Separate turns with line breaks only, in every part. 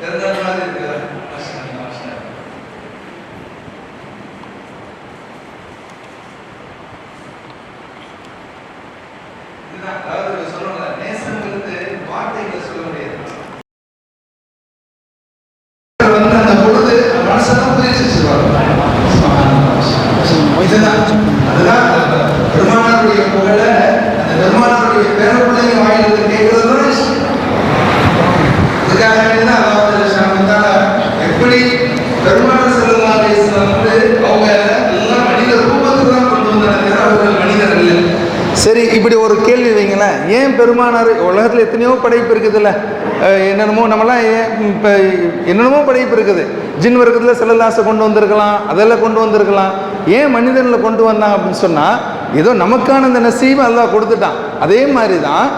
பெருநாள் மாதிரி இருக்குதா? மாஷாஅல்லாஹ், மாஷாஅல்லாஹ். இதுதான், அதாவது சொல்லுவாங்க, நேசங்கிறது வார்த்தைகளை சொல்ல முடியாது. வந்து அந்த பொழுது மனசெல்லாம் புரிச்சு வச்சுருவாங்க. இதுதான், அதுதான் அந்த பெருமானாருடைய புகழ, அந்த பெருமானாருடைய பேர பிள்ளைங்க வாயிலிருந்து கேட்கறது தான் விஷயம். அதுக்காக வேண்டிதான் அல்லாஹ் ஷானத்தால எப்படி பெருமானார் ஸல்லல்லாஹு அலைஹி வஸல்லம் வந்து அவங்க எல்லாம் மனித ரூபத்துக்கு தான் கொண்டு வந்தாங்க, அவர்கள் மனிதர் இல்லை. சரி, இப்படி ஒரு கேள்வி வைங்களேன், ஏன் பெருமானார், உலகத்தில் எத்தனையோ படைப்பு இருக்குதுல்ல, என்னென்னமோ நம்மளாம் இப்போ என்னென்னமோ படைப்பு இருக்குது, ஜின் வர்க்கத்தில் செல்லல்லாசை கொண்டு வந்திருக்கலாம், அதெல்லாம் கொண்டு வந்திருக்கலாம், ஏன் மனிதனில் கொண்டு வந்தாங்க அப்படின்னு சொன்னால், ஏதோ நமக்கான அந்த நசீபை அல்லாஹ் கொடுத்துட்டான். அதே மாதிரி தான்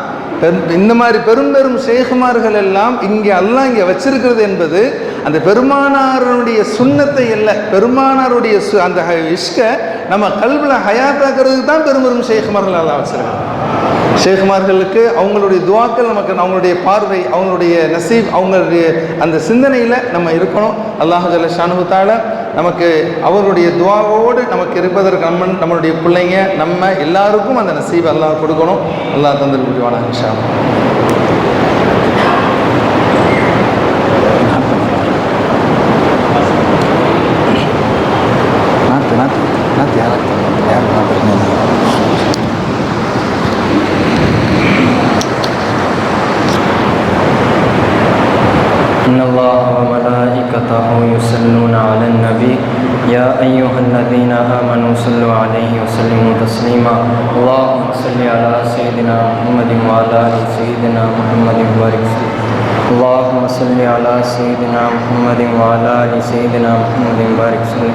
இந்த மாதிரி பெரும் பெரும் ஷேகுமார்கள் எல்லாம் இங்கே அல்லாஹ் இங்கே வச்சிருக்கிறது என்பது அந்த பெருமானாருடைய சுன்னத்தை இல்லை, பெருமானாருடைய அந்த இஷ்கை நம்ம கல்வில ஹயாத்தாக்குறதுக்கு தான் பெரும் பெரும் ஷேகுமார்கள் அல்லாஹ் வச்சிருக்காங்க. ஷேகுமார்களுக்கு அவங்களுடைய துவாக்கள் நமக்கு, அவங்களுடைய பார்வை, அவங்களுடைய நசீப், அவங்களுடைய அந்த சிந்தனையில் நம்ம இருக்கணும். அல்லாஹ் ஜல்ல ஷானுஹு தஆலா நமக்கு அவருடைய துவாவோடு நமக்கு இருப்பதற்கு நம்மளுடைய பிள்ளைங்க நம்ம எல்லாருக்கும் அந்த நசீப் அல்லாஹ் கொடுக்கணும். அல்லாஹ் தந்தல் புரிவானா இன்ஷா அல்லாஹ்.
إن الله وملائكته يصلون على النبي يا أيها الذين آمنوا صلوا عليه وسلموا تسليما اللهم صل على سيدنا محمد وعلى آل سيدنا محمد وبارك وسلم اللهم صل على سيدنا محمد وعلى آل سيدنا محمد وبارك وسلم.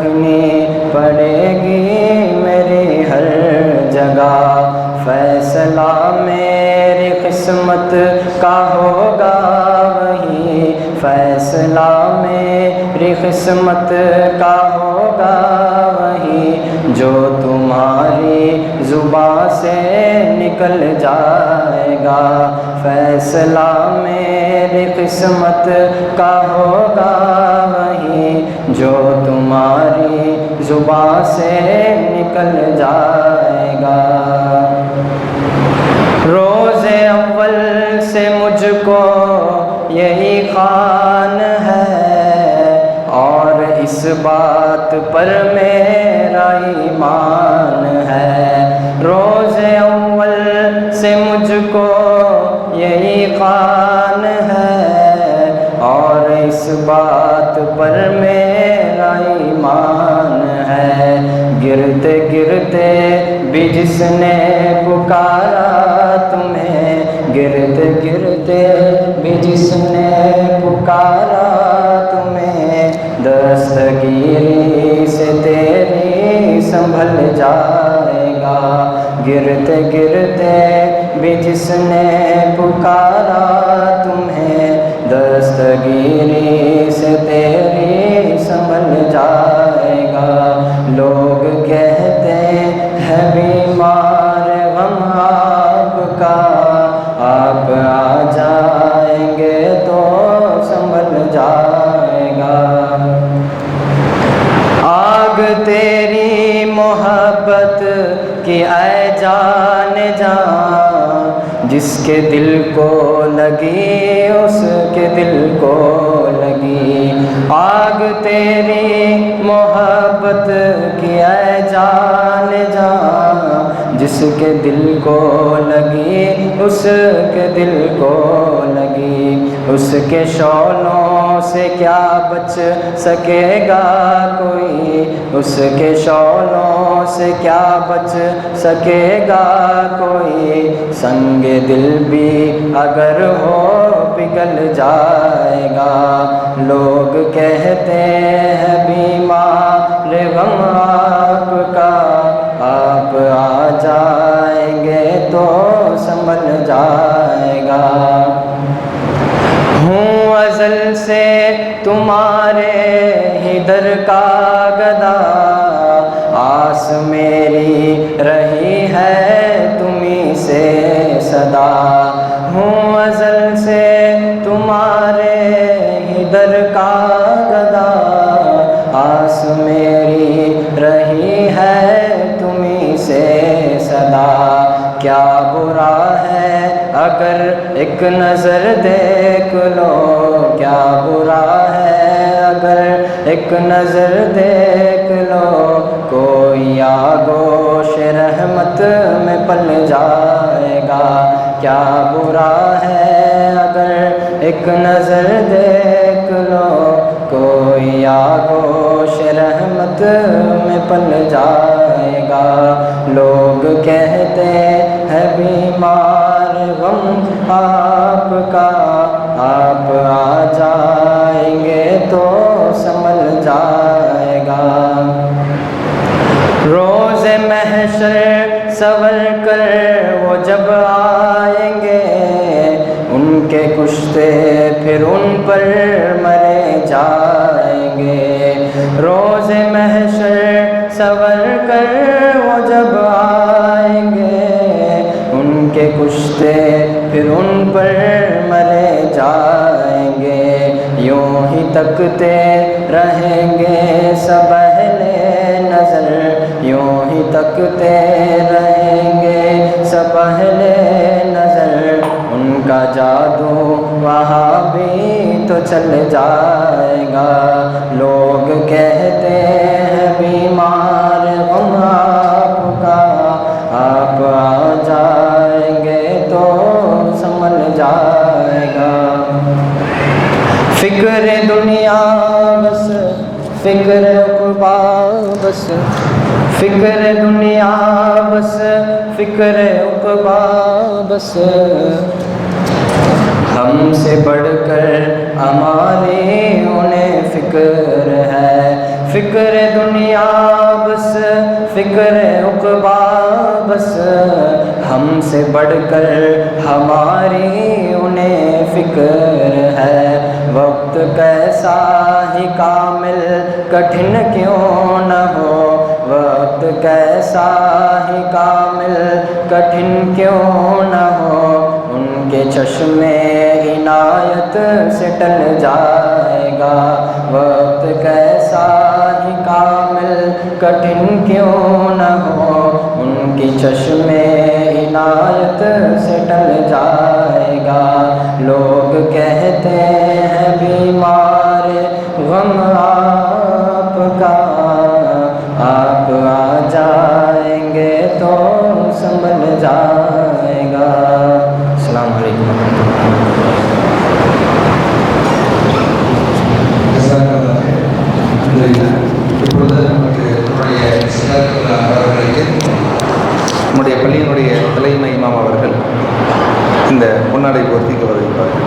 رکھنی پڑے گی میری ہر جگہ، فیصلہ میری قسمت کا ہوگا وہی، فیصلہ میری قسمت کا ہوگا وہی، جو تمہاری زبان سے نکل جائے گا، فیصلہ میری قسمت کا ہوگا وہی، جو تمہاری زبان سے نکل جائے گا۔ روز اول سے مجھ کو یہی خوان ہے، اور اس بات پر میرا ایمان ہے، روز اول سے مجھ کو یہی خوان ہے، اور اس بات پر میرا ایمان ہے، گرتے گرتے بھی جس نے پکارا تمہیں، گرتے گرتے بھی جس نے پکارا تمہیں، دستگیری سے تیری سنبھل جائے گا، گرتے گرتے بھی جس نے پکارا تمہیں، دستگیری سے تیری سنبھل جائے گا۔ لوگ کہتے ہیں بیمار غم آپ کا، آپ آ جائیں گے تو سنبھل جائے گا۔ آگ تیری محبت کی اے جان جان، جس کے دل کو لگی اس کے دل کو لگی، آگ تیری محبت کی اے جان جان، جس کے دل کو لگی اس کے دل کو لگی، اس کے شعلوں سے کیا بچ سکے گا کوئی، اس کے شعلوں سے کیا بچ سکے گا کوئی، سنگ دل بھی اگر ہو پگھل جائے گا۔ لوگ کہتے ہیں بیمار غم آپ کا، آپ آ جائیں گے تو سنبھل جائے گا۔ ہوں ازل سے تمہارے ہی در کا گدا، آس میری رہی ہے تمہیں سے صدا، ہوں ازل سے تمہارے ہی در کا گدا، آس میری رہی ہے تمہیں سے صدا، کیا برا ہے اگر ایک نظر دیکھ لو، کیا برا ہے اگر ایک نظر دیکھ لو، کوئی آگوش رحمت میں پل جائے گا، کیا برا ہے اگر ایک نظر دیکھ لو، کوئی آگوش رحمت میں پل جائے گا۔ لوگ کہتے ہیں بیمار غم آپ کا، آپ آ جائیں گے تو سنبھل جائے گا۔ روز محشر سنور کر وہ جب آئیں گے، ان کے کشتے پھر ان پر مرے جائیں گے، روز محشر سنور کر وہ جب آئیں گے، ان کے کشتے پھر ان پر مرے جائیں گے، یوں ہی تکتے رہیں گے سب اہل نظر، یوں ہی تکتے رہیں گے سب اہل نظر، ان کا جادو وہاں بھی تو چل جائے گا۔ لوگ کہتے ہیں بیمار غم آپ کا، آپ آ جائیں گے تو سنبھل جائے گا۔ فکر دنیا بس فکر عقبا بس، فکر دنیا بس فکر عقبا بس، ہم سے بڑھ کر ہماری انہیں فکر ہے، فکر دنیا بس فکر عقبا بس ہم سے بڑھ کر ہماری انہیں فکر ہے وقت کیسا ہی کامل کٹھن کیوں نہ ہو وقت کیسا ہی کامل کٹھن کیوں نہ ہو ان کے چشمے عنایت سے ٹل جائے گا وقت کیسا ہی کامل کٹھن کیوں نہ ہو ان کی چشمے عنایت سے ٹل جائے گا لوگ کہتے ہیں بیمار غم آپ کا آپ آ جائیں گے تو سنبھل جائے گا السلام علیکم ورحمۃ
நம்முடைய பள்ளியினுடைய தலைமை இமாம் அவர்கள் இந்த பொன்னாடை போர்த்திக்கு வருகிறார்கள்.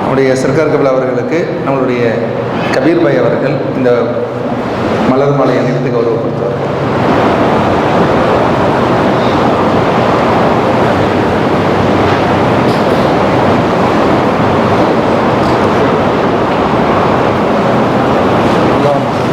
நம்முடைய சர்க்கார் கபில் அவர்களுக்கு நம்மளுடைய கபீர் பாய் அவர்கள் இந்த மலர் மாலை அணிவித்து கௌரவப்படுத்துவார்.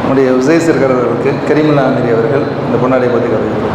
நம்முடைய உசை சர்க்கார் அவர்களுக்கு கரீமுல்லா அமீரி அவர்கள் இந்த பொன்னாடை போர்த்தி கௌரவிக்கிறார்.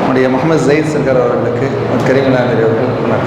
நம்முடைய முகமது ஜெயித் சர்க்கார் அவர்களுக்கு கரீமுல்லா அமீரி அவர்கள் பொன்னாடை.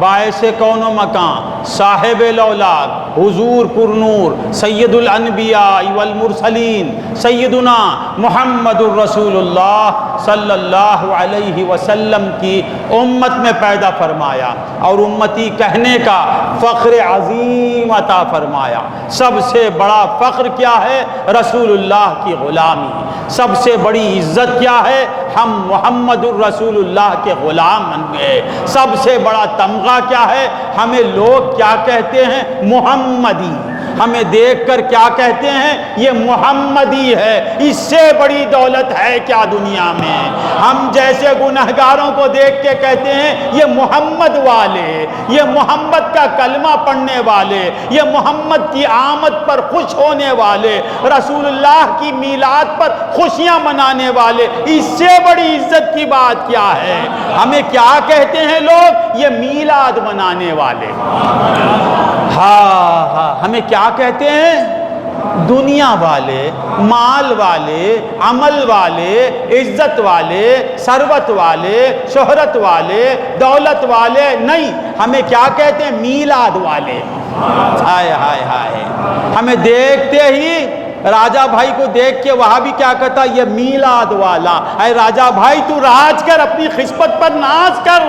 باعث کون و مکان صاحب الاولاد حضور پرنور سید الانبیاء والمرسلین سیدنا محمد الرسول اللہ صلی اللہ علیہ وسلم کی امت میں پیدا فرمایا اور امتی کہنے کا فخر عظیم عطا فرمایا۔ سب سے بڑا فخر کیا ہے؟ رسول اللہ کی غلامی۔ سب سے بڑی عزت کیا ہے؟ ہم محمد الرسول اللہ کے غلام بن گئے۔ سب سے بڑا تمغہ کیا ہے؟ ہمیں لوگ کیا کہتے ہیں؟ محمدی۔ ہمیں دیکھ کر کیا کہتے ہیں؟ یہ محمدی ہے۔ اس سے بڑی دولت ہے کیا دنیا میں؟ ہم جیسے گنہگاروں کو دیکھ کے کہتے ہیں یہ محمد والے، یہ محمد کا کلمہ پڑھنے والے، یہ محمد کی آمد پر خوش ہونے والے، رسول اللہ کی میلاد پر خوشیاں منانے والے۔ اس سے بڑی عزت کی بات کیا ہے؟ ہمیں کیا کہتے ہیں لوگ؟ یہ میلاد منانے والے۔ ہاں ہمیں کیا کہتے ہیں؟ دنیا والے، مال والے، عمل والے، عزت والے، ثروت والے، شہرت والے، دولت والے نہیں، ہمیں کیا کہتے ہیں؟ میلاد والے۔ ہائے ہائے ہائے، ہمیں دیکھتے ہی راجہ بھائی کو دیکھ کے وہاں بھی کیا کہتا؟ یہ میلاد والا۔ اے راجہ بھائی تو راج کر، اپنی خسمت پر ناز کر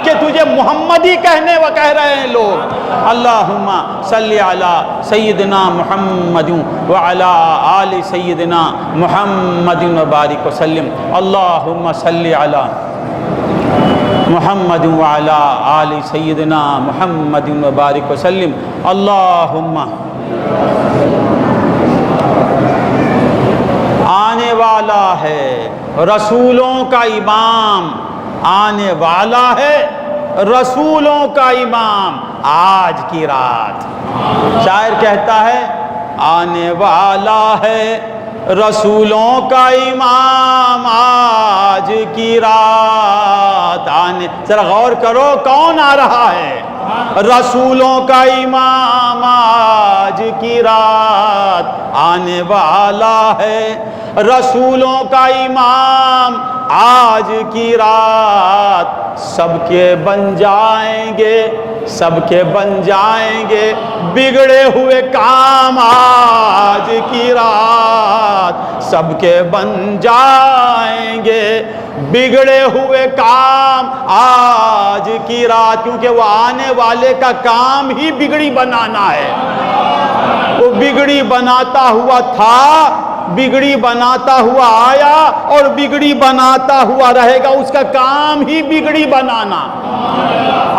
کہ تجھے محمدی کہہ رہے ہیں لوگ۔ اللہم صلی علی سیدنا محمد وعلی آل سیدنا محمد وبارک وسلم۔ اللہم صلی علی محمد وعلی آل سیدنا محمد وبارک وسلم۔ اللہم آنے والا ہے رسولوں کا امام، آنے والا ہے رسولوں کا امام آج کی رات۔ شاعر کہتا ہے آنے والا ہے رسولوں کا امام آج کی رات۔ ذرا غور کرو کون آ رہا ہے؟ رسولوں کا امام آج کی رات آنے والا ہے، رسولوں کا امام آج کی رات۔ سب کے بن جائیں گے، سب کے بن جائیں گے بگڑے ہوئے کام آج کی رات۔ سب کے بن جائیں گے بگڑے ہوئے کام آج کی رات، کیونکہ وہ آنے والے کا کام ہی بگڑی بنانا ہے۔ وہ بگڑی بناتا ہوا تھا، بگڑی بناتا ہوا آیا اور بگڑی بناتا ہوا رہے گا، اس کا کام ہی بگڑی بنانا۔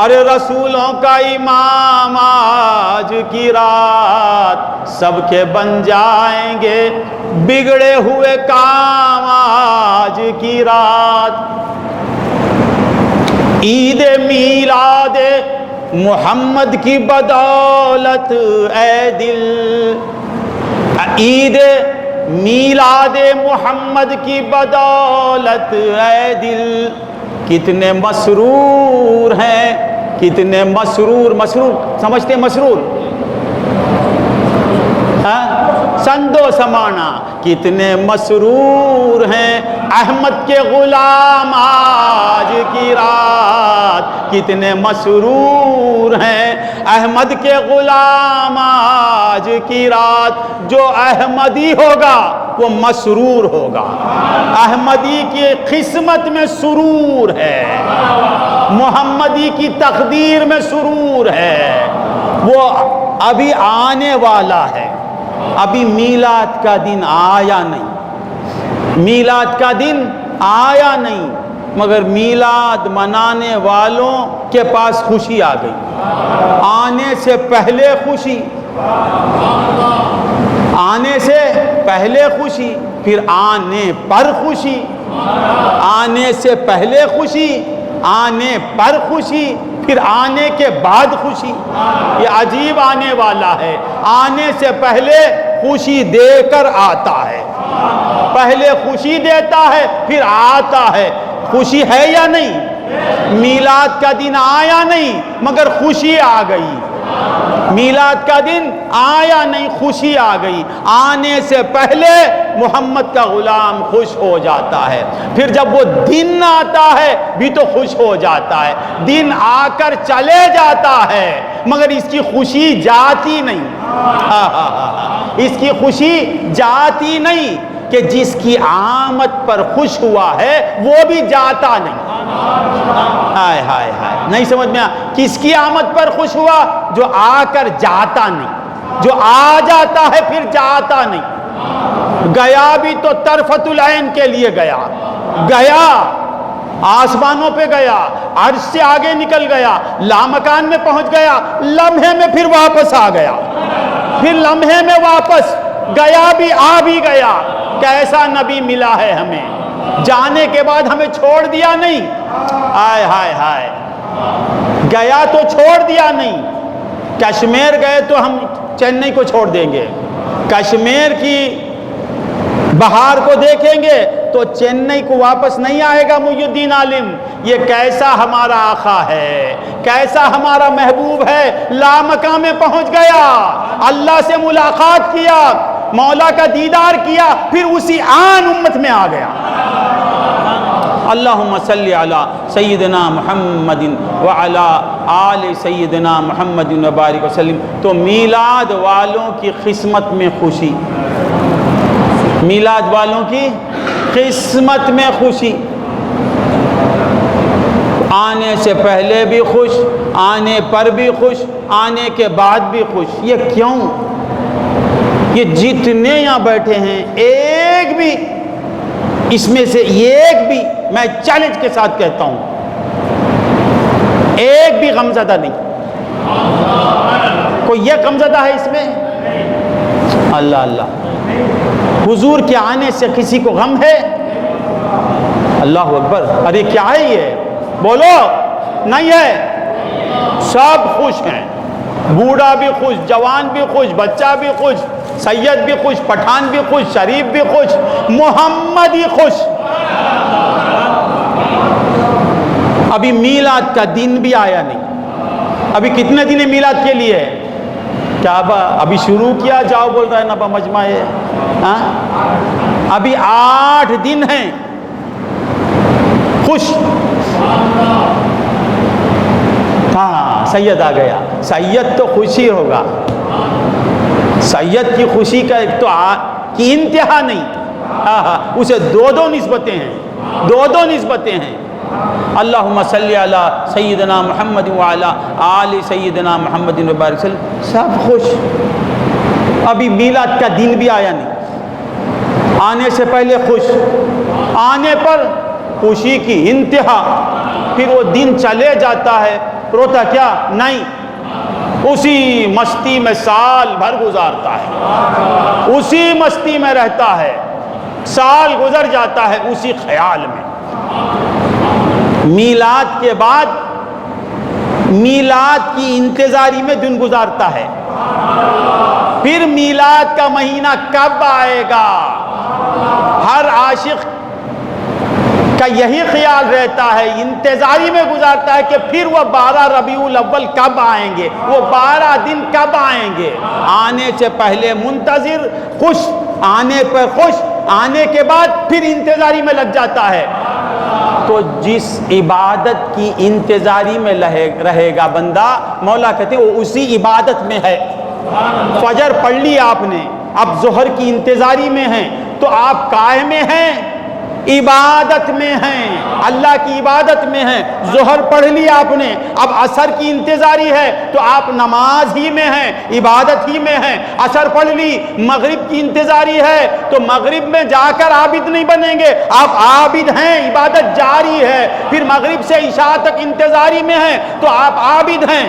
ارے رسولوں کا امام آج کی رات، سب کے بن جائیں گے بگڑے ہوئے کام آج کی رات۔ عید میلاد محمد کی بدولت اے دل، عید میلاد محمد کی بدولت اے دل، کتنے مسرور ہیں، کتنے مسرور۔ مسرور سمجھتے ہیں؟ مسرور سندو سمانا، کتنے مسرور ہیں احمد کے غلام آج کی رات، کتنے مسرور ہیں احمد کے غلام آج کی رات۔ جو احمدی ہوگا وہ مسرور ہوگا، احمدی کی قسمت میں سرور ہے، محمدی کی تقدیر میں سرور ہے، وہ ابھی آنے والا ہے۔ ابھی میلاد کا دن آیا نہیں، میلاد کا دن آیا نہیں، مگر میلاد منانے والوں کے پاس خوشی آ گئی۔ آنے سے پہلے خوشی، آنے سے پہلے خوشی، پھر آنے پر خوشی، آنے سے پہلے خوشی، آنے پر خوشی، پھر آنے کے بعد خوشی۔ یہ عجیب آنے والا ہے، آنے سے پہلے خوشی دے کر آتا ہے، پہلے خوشی دیتا ہے پھر آتا ہے۔ خوشی ہے یا نہیں؟ میلاد کا دن آیا نہیں مگر خوشی آ گئی، میلاد کا دن آیا نہیں، خوشی آ گئی۔ آنے سے پہلے محمد کا غلام خوش ہو جاتا ہے، پھر جب وہ دن آتا ہے بھی تو خوش ہو جاتا ہے۔ دن آ کر چلے جاتا ہے مگر اس کی خوشی جاتی نہیں۔ اس کی خوشی جاتی نہیں کہ جس کی آمد پر خوش ہوا ہے وہ بھی جاتا نہیں۔ ہائے ہائے ہائے، نہیں سمجھ میں کس کی آمد پر خوش ہوا؟ جو آ کر جاتا نہیں، جو آ جاتا ہے پھر جاتا نہیں۔ گیا بھی تو طرفت العین کے لیے گیا، آسمانوں پہ گیا، عرش سے آگے نکل گیا، لامکان میں پہنچ گیا، لمحے میں پھر واپس آ گیا، پھر لمحے میں واپس گیا بھی آ بھی گیا۔ کیسا نبی ملا ہے ہمیں، جانے کے بعد ہمیں چھوڑ دیا نہیں۔ ہائے ہائے ہائے، گیا تو چھوڑ دیا نہیں۔ کشمیر گئے تو ہم چنئی کو چھوڑ دیں گے، کشمیر کی بہار کو دیکھیں گے تو چنئی کو واپس نہیں آئے گا محی الدین عالم۔ یہ کیسا ہمارا آقا ہے، کیسا ہمارا محبوب ہے، لامکان میں پہنچ گیا، اللہ سے ملاقات کیا، مولا کا دیدار کیا، پھر اسی آن امت میں آ گیا۔ اللہم صلی علی سیدنا محمد وعلی آل سیدنا محمد وبارک وسلم۔ تو میلاد والوں کی قسمت میں خوشی، میلاد والوں کی قسمت میں خوشی، آنے سے پہلے بھی خوش، آنے پر بھی خوش، آنے کے بعد بھی خوش۔ یہ کیوں؟ یہ جتنے یہاں بیٹھے ہیں ایک بھی، اس میں سے ایک بھی، میں چیلنج کے ساتھ کہتا ہوں، ایک بھی غمزدہ نہیں۔ کوئی یہ غمزدہ ہے اس میں؟ اللہ اللہ، حضور کے آنے سے کسی کو غم ہے؟ اللہ اکبر، ارے کیا ہے یہ؟ بولو، نہیں ہے۔ سب خوش ہیں، بوڑھا بھی خوش، جوان بھی خوش، بچہ بھی خوش، سید بھی خوش، پٹھان بھی خوش، شریف بھی خوش، محمد ہی خوش۔ ابھی میلاد کا دن بھی آیا نہیں، ابھی کتنے دن میلاد کے لیے؟ کیا ابھی شروع کیا؟ جاؤ بول رہا ہے نبا مجمع ہے، ابھی 8 دن ہیں خوش۔ ہاں سید آ گیا، سید تو خوشی ہوگا، سید کی خوشی کا ایک تو کی انتہا نہیں، اسے دو نسبتیں ہیں، دو نسبتیں ہیں۔ اللہم صلی علی سیدنا محمد وعلی آل سیدنا محمد وبارک وسلم، سب خوش۔ ابھی میلاد کا دن بھی آیا نہیں، آنے سے پہلے خوش، آنے پر خوشی کی انتہا، پھر وہ دن چلے جاتا ہے، روتا کیا نہیں، اسی مستی میں سال بھر گزارتا ہے، اسی مستی میں رہتا ہے، سال گزر جاتا ہے اسی خیال میں۔ میلاد کے بعد میلاد کی انتظاری میں دن گزارتا ہے، پھر میلاد کا مہینہ کب آئے گا؟ ہر عاشق کا یہی خیال رہتا ہے، انتظاری میں گزارتا ہے کہ پھر وہ 12 ربیع الاول کب آئیں گے، وہ 12 دن کب آئیں گے۔ آنے سے پہلے منتظر، خوش، آنے پر خوش، آنے کے بعد پھر انتظاری میں لگ جاتا ہے۔ تو جس عبادت کی انتظاری میں رہے گا بندہ، مولا کہتے ہیں وہ اسی عبادت میں ہے۔ فجر پڑھ لی آپ نے، اب ظہر کی انتظاری میں ہیں، تو آپ قائم میں ہیں، عبادت میں ہیں، اللہ کی عبادت میں ہیں۔ ظہر پڑھ لی آپ نے، اب عصر کی انتظاری ہے تو آپ نماز ہی میں ہیں، عبادت ہی میں ہیں۔ عصر پڑھ لی، مغرب کی انتظاری ہے تو مغرب میں جا کر عابد نہیں بنیں گے، آپ عابد ہیں، عبادت جاری ہے۔ پھر مغرب سے عشاء تک انتظاری میں ہیں تو آپ عابد ہیں۔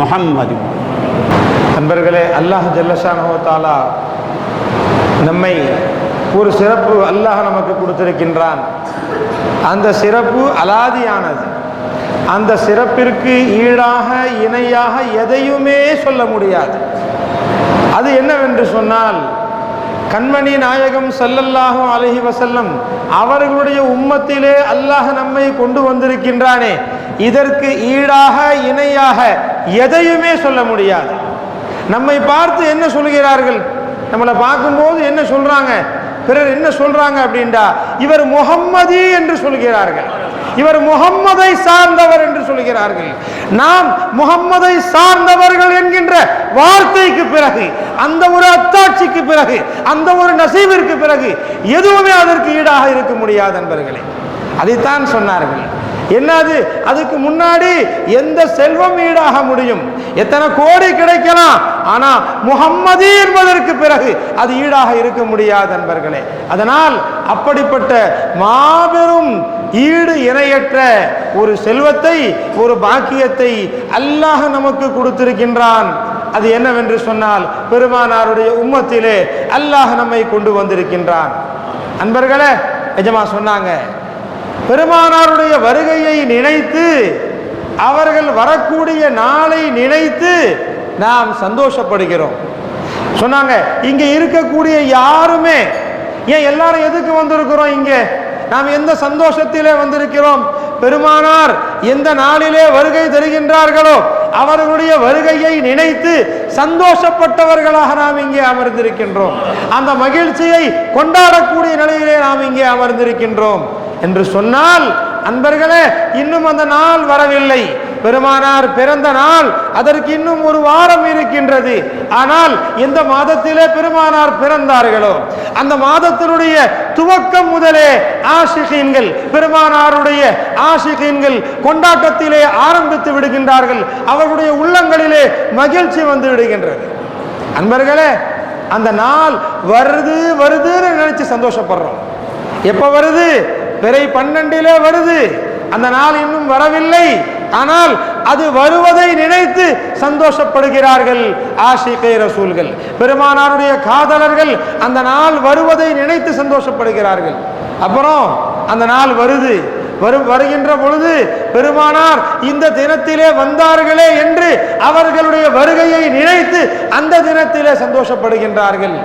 முஹம்மது।
நண்பர்களே, அல்லாஹ் ஜல்லஷானஹு வ தஆலா நம்மை ஒரு சிறப்பு அல்லாஹ் நமக்கு கொடுத்திருக்கின்றான். அந்த சிறப்பு அலாதியானது. அந்த சிறப்பிற்கு ஈடாக இணையாக எதையுமே சொல்ல முடியாது. அது என்னவென்று சொன்னால், கண்மணி நாயகம் ஸல்லல்லாஹு அலைஹி வஸல்லம் அவர்களுடைய உம்மத்திலே அல்லாஹ் நம்மை கொண்டு வந்திருக்கின்றானே, இதற்கு ஈடாக இணையாக எதையுமே சொல்ல முடியாது. நம்மை பார்த்து என்ன சொல்கிறார்கள், நம்மளை பார்க்கும்போது என்ன சொல்றாங்க, பிறர் என்ன சொல்றாங்க அப்படின்டா, இவர் முஹம்மதி என்று சொல்கிறார்கள், இவர் முஹம்மதை சார்ந்தவர் என்று சொல்கிறார்கள். நாம் முஹம்மதை சார்ந்தவர்கள் என்கின்ற வார்த்தைக்கு பிறகு, அந்த ஒரு அத்தாட்சிக்கு பிறகு, அந்த ஒரு நசீபிற்கு பிறகு எதுவுமே அதற்கு ஈடாக இருக்க முடியாது நண்பர்களே. அதைத்தான் சொன்னார்கள். என்னது, அதுக்கு முன்னாடி எந்த செல்வம் ஈடாக முடியும், எத்தனை கோடி கிடைக்கலாம், ஆனா முஹம்மதி என்பதற்கு பிறகு அது ஈடாக இருக்க முடியாது நண்பர்களே. அதனால் அப்படிப்பட்ட மாபெரும் ஈடு இணையற்ற ஒரு செல்வத்தை, ஒரு பாக்கியத்தை அல்லாஹ் நமக்கு கொடுத்திருக்கின்றான். அது என்னவென்று சொன்னால், பெருமானாருடைய உம்மத்திலே அல்லாஹ் நம்மை கொண்டு வந்திருக்கின்றான். அன்பர்களே, எஜமா சொன்னாங்க, பெருமானாருடைய வருகையை நினைத்து, அவர்கள் வரக்கூடிய நாளை நினைத்து நாம் சந்தோஷப்படுகிறோம். சொன்னாங்க, இங்க இருக்கக்கூடிய யாருமே, ஏன் எல்லாரும் எதுக்கு வந்திருக்கிறோம், இங்க நாம் எந்த சந்தோஷத்திலே வந்திருக்கிறோம், பெருமானார் எந்த நாளிலே வருகை தருகின்றார்களோ அவர்களுடைய வருகையை நினைத்து சந்தோஷப்பட்டவர்களாக நாம் இங்கே அமர்ந்திருக்கின்றோம். அந்த மகிழ்ச்சியை கொண்டாடக்கூடிய நிலையிலே நாம் இங்கே அமர்ந்திருக்கின்றோம் என்று சொன்னால், அன்பர்களே, இன்னும் அந்த நாள் வரவில்லை. பெருமானார் பிறந்த நாள் அதற்கு இன்னும் ஒரு வாரம் இருக்கின்றது. ஆனால் எந்த மாதத்திலே பெருமானார் பிறந்தார்களோ அந்த மாதத்தினுடைய துவக்கம் முதலே ஆஷிகீன்கள், பெருமானாருடைய ஆஷிகீன்கள் கொண்டாட்டத்திலே ஆரம்பித்து விடுகின்றார்கள். அவர்களுடைய உள்ளங்களிலே மகிழ்ச்சி வந்து விடுகின்றது. அன்பர்களே, அந்த நாள் வருது வருதுன்னு நினைச்சு சந்தோஷப்படுறோம். எப்ப வருது? பிறை 12 வருது. அந்த நாள் இன்னும் வரவில்லை, ஆனால் அது வருவதை நினைத்து சந்தோஷப்படுகிறார்கள் ஆஷிகே ரசூல்கள், பெருமானாருடைய காதலர்கள். அந்த நாள் வருவதை நினைத்து சந்தோஷப்படுகிறார்கள். அப்புறம் அந்த நாள் வருது, வருகின்ற பொழுது பெருமானார் இந்த தினத்திலே வந்தார்களே என்று அவர்களுடைய வருகையை நினைத்து அந்த தினத்திலே சந்தோஷப்படுகின்றார்கள்.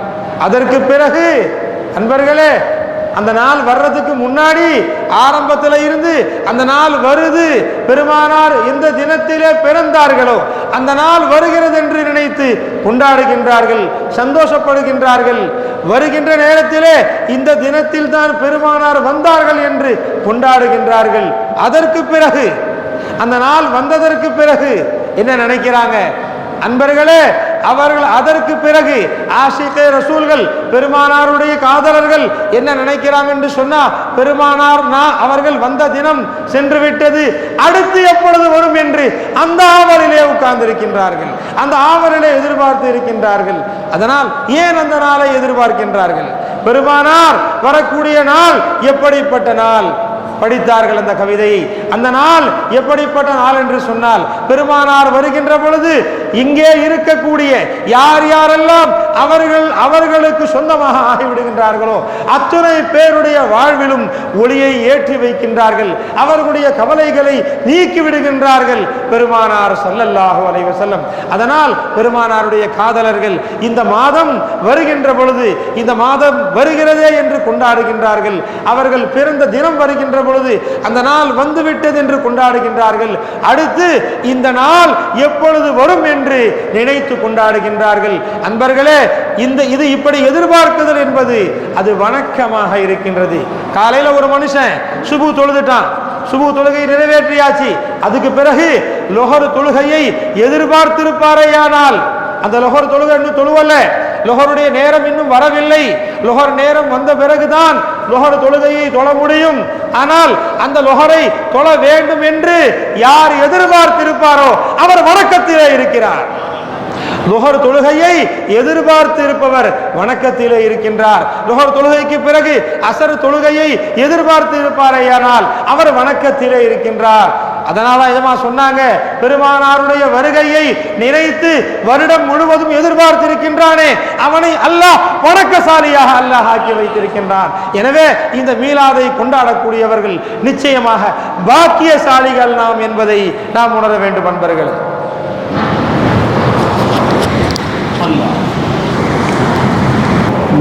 அதற்கு பிறகு அன்பர்களே, அந்த நாள் வர்றதுக்கு முன்னாடி ஆரம்பத்தில் இருந்து அந்த நாள் வருது, பெருமானார் எந்த தினத்திலே பிறந்தார்களோ அந்த நாள் வருகிறது என்று நினைத்து கொண்டாடுகின்றார்கள், சந்தோஷப்படுகின்றார்கள். வருகின்ற நேரத்திலே இந்த தினத்தில் தான் பெருமானார் வந்தார்கள் என்று கொண்டாடுகின்றார்கள். அதற்கு பிறகு, அந்த நாள் வந்ததற்கு பிறகு என்ன நினைக்கிறாங்க அன்பர்களே? அவர்கள் அதற்கு பிறகு ஆஷிகே ரசூல்கள், பெருமானாருடைய காதலர்கள் என்ன நினைக்கிறாங்க என்று சொன்னா, பெருமானார் அவர்கள் வந்த தினம் சென்று விட்டது, அடுத்து எப்பொழுது வரும் என்று அந்த ஆவலிலே உட்கார்ந்திருக்கின்றார்கள், அந்த ஆவலிலே எதிர்பார்த்து இருக்கின்றார்கள். அதனால் ஏன் அந்த நாளை எதிர்பார்க்கின்றார்கள்? பெருமானார் வரக்கூடிய நாள் எப்படிப்பட்ட நாள்? படித்தார்கள் அந்த கவிதையை. அந்த நாள் எப்படிப்பட்ட நாள் என்று சொன்னால், பெருமானார் வருகின்ற பொழுது இங்கே இருக்கக்கூடிய யார் யாரெல்லாம் அவர்களுக்கு சொந்தமாக ஆகிவிடுகின்றார்களோ அத்துணை பேருடைய வாழ்விலும் ஒளியை ஏற்றி வைக்கின்றார்கள், அவர்களுடைய கவலைகளை நீக்கி விடுகின்றார்கள் பெருமானார் ஸல்லல்லாஹு அலைஹி வஸல்லம். அதனால் பெருமானாருடைய காதலர்கள் இந்த மாதம் வருகின்ற பொழுது, இந்த மாதம் வருகிறதே என்று கொண்டாடுகின்றார்கள். அவர்கள் பிறந்த தினம் வருகின்ற பொழுது அந்த நாள் வந்துவிட்டது என்று கொண்டாடுகின்றார்கள். அடுத்து இந்த நாள் எப்பொழுது வரும் என்று நினைத்து கொண்டாடுகின்றார்கள். அன்பர்களே, இது இப்படி எதிர்பார்க்குதல் என்பது அது வணக்கமாக இருக்கின்றது. காலையில ஒரு மனுஷன் சுபு தொழுதுட்டான், சுபு தொழுகை நிறைவேற்றியாச்சு, அதுக்கு பிறகு லொஹர் தொழுகையை எதிர்பார்த்திருப்பாரேயானால், அந்த லொஹர் தொழுகை இன்னும் தொழுவல்ல, லொஹருடைய நேரம் இன்னும் வரவில்லை, லொஹர் நேரம் வந்த பிறகுதான் லொஹர் தொழுகையை தொழ முடியும். ஆனால் அந்த லொஹரை தொழ வேண்டும் என்று யார் எதிர்பார்த்திருப்பாரோ அவர் வணக்கத்திலே இருக்கிறார். லுஹர் தொழுகையை எதிர்பார்த்து இருப்பவர் வணக்கத்திலே இருக்கின்றார். லுஹர் தொழுகைக்கு பிறகு அசர் தொழுகையை எதிர்பார்த்து இருப்பாரேயானால் அவர் வணக்கத்திலே இருக்கின்றார். அதனால இதமா சொன்னாங்க, பெருமானாருடைய வருகையை நினைத்து வருடம் முழுவதும் எதிர்பார்த்திருக்கின்றானே அவனை அல்லாஹ் வணக்கசாலியாக அல்லாஹ் ஆக்கி வைத்திருக்கின்றான். எனவே இந்த மீலாதை கொண்டாடக்கூடியவர்கள் நிச்சயமாக பாக்கியசாலிகள் நாம் என்பதை நாம் உணர வேண்டும் அன்பர்களே.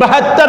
72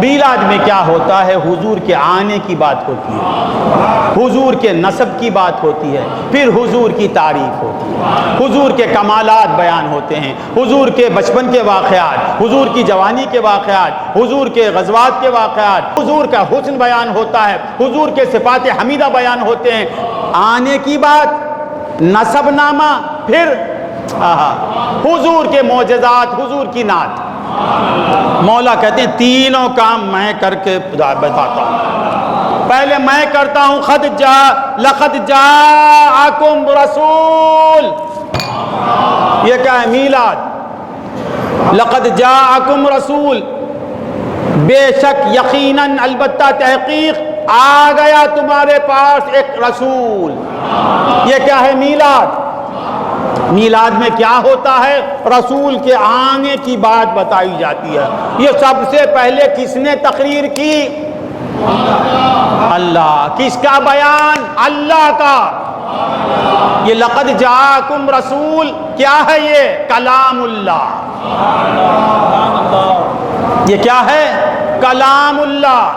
میلاد میں کیا ہوتا ہے؟ حضور کے آنے کی بات ہوتی ہے، حضور کے نسب کی بات ہوتی ہے، پھر حضور کی تعریف ہوتی ہے، حضور کے کمالات بیان ہوتے ہیں، حضور کے بچپن کے واقعات، حضور کی جوانی کے واقعات، حضور کے غزوات کے واقعات، حضور کا حسن بیان ہوتا ہے، حضور کے صفات حمیدہ بیان ہوتے ہیں۔ آنے کی بات، نسب نامہ، پھر حضور کے معجزات، حضور کی نعت۔ مولا کہتے ہیں تینوں کام میں کر کے بتاتا ہوں۔ پہلے میں کرتا ہوں لقد جاءکم رسول، یہ کیا ہے؟ میلاد۔ لقد جاءکم رسول، بے شک یقیناً البتہ تحقیق آ گیا تمہارے پاس ایک رسول۔ یہ کیا ہے؟ میلاد۔ میلاد میں کیا ہوتا ہے؟ رسول کے آنے کی بات بتائی جاتی ہے۔ یہ سب سے پہلے کس نے تقریر کی؟ اللہ۔ کس کا بیان؟ اللہ کا۔ یہ لقد جاءکم رسول کیا ہے؟ یہ کلام اللہ۔ یہ کیا ہے؟ کلام اللہ۔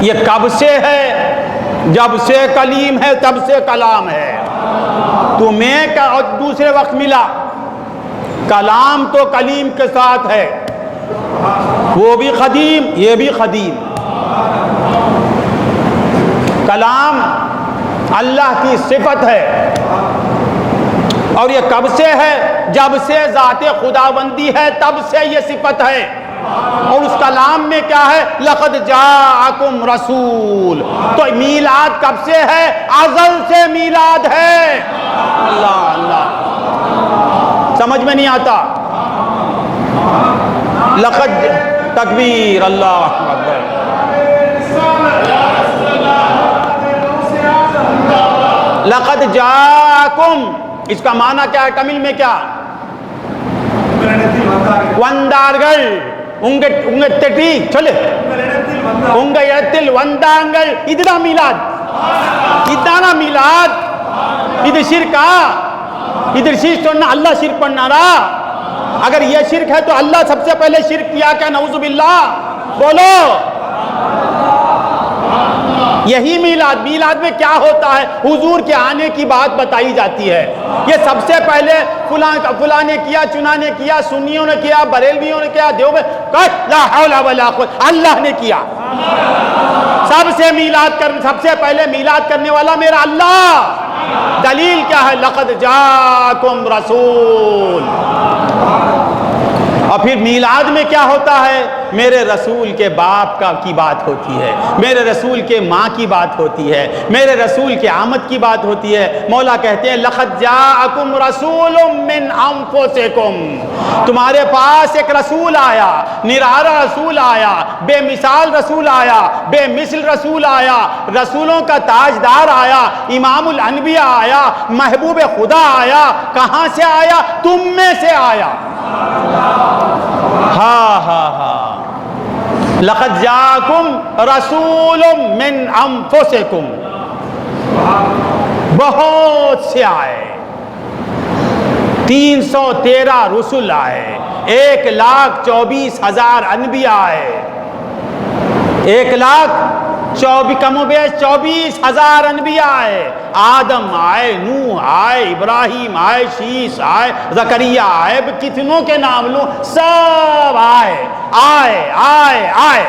یہ کب سے ہے؟ جب سے کلیم ہے تب سے کلام ہے۔ تمہیں دوسرے وقت ملا، کلام تو کلیم کے ساتھ ہے، وہ بھی قدیم یہ بھی قدیم۔ کلام اللہ کی صفت ہے، اور یہ کب سے ہے؟ جب سے ذات خداوندی ہے تب سے یہ صفت ہے۔ اور اس کلام میں کیا ہے؟ لقد جاءکم رسول۔ تو میلاد کب سے ہے؟ ازل سے میلاد ہے۔ اللہ اللہ، سمجھ میں نہیں آتا؟ لقد تکبیر، اللہ اکبر۔ لقد جاءکم، اس کا معنی کیا ہے؟ تمل میں کیا؟ وندارگل، انگٹی چلے انگیتل وندانگل، ادنا میلاد، ادنا میلاد، ادھر شرکا، ادھر شرک سننا، اللہ شرک پڑھنا رہا۔ اگر یہ شرک ہے تو اللہ سب سے پہلے شرک کیا کیا؟ نعوذ باللہ، بولو۔ یہی میلاد۔ میلاد میں کیا ہوتا ہے؟ حضور کے آنے کی بات بتائی جاتی ہے۔ یہ سب سے پہلے فلاں نے کیا، چنا نے کیا، سنیوں نے کیا، بریلویوں نے کیا، دیوبند، لا حول ولا قوت، اللہ نے کیا۔ سب سے پہلے میلاد کرنے والا میرا اللہ۔ دلیل کیا ہے؟ لقد جاءکم رسول۔ اور پھر میلاد میں کیا ہوتا ہے؟ میرے رسول کے باپ کی بات ہوتی ہے، میرے رسول کے ماں کی بات ہوتی ہے، میرے رسول کے آمد کی بات ہوتی ہے۔ مولا کہتے ہیں لقد جاءکم رسول من انفسکم، تمہارے پاس ایک رسول آیا، نرارا رسول آیا، بے مثال رسول آیا، بے مثل رسول آیا، رسولوں کا تاجدار آیا، امام الانبیاء آیا، محبوب خدا آیا۔ کہاں سے آیا؟ تم میں سے آیا۔ لقد جاءکم رسول من انفسکم، بہت سے آئے، 313 رسول آئے، 1,24,000 انبیاء آئے، 1,24,000 کم و بیش 24,000 انبیاء آئے۔ آدم آئے، نوح آئے، ابراہیم آئے، شیش آئے، زکریا آئے، کتنوں کے نام لوں، سب آئے آئے آئے آئے۔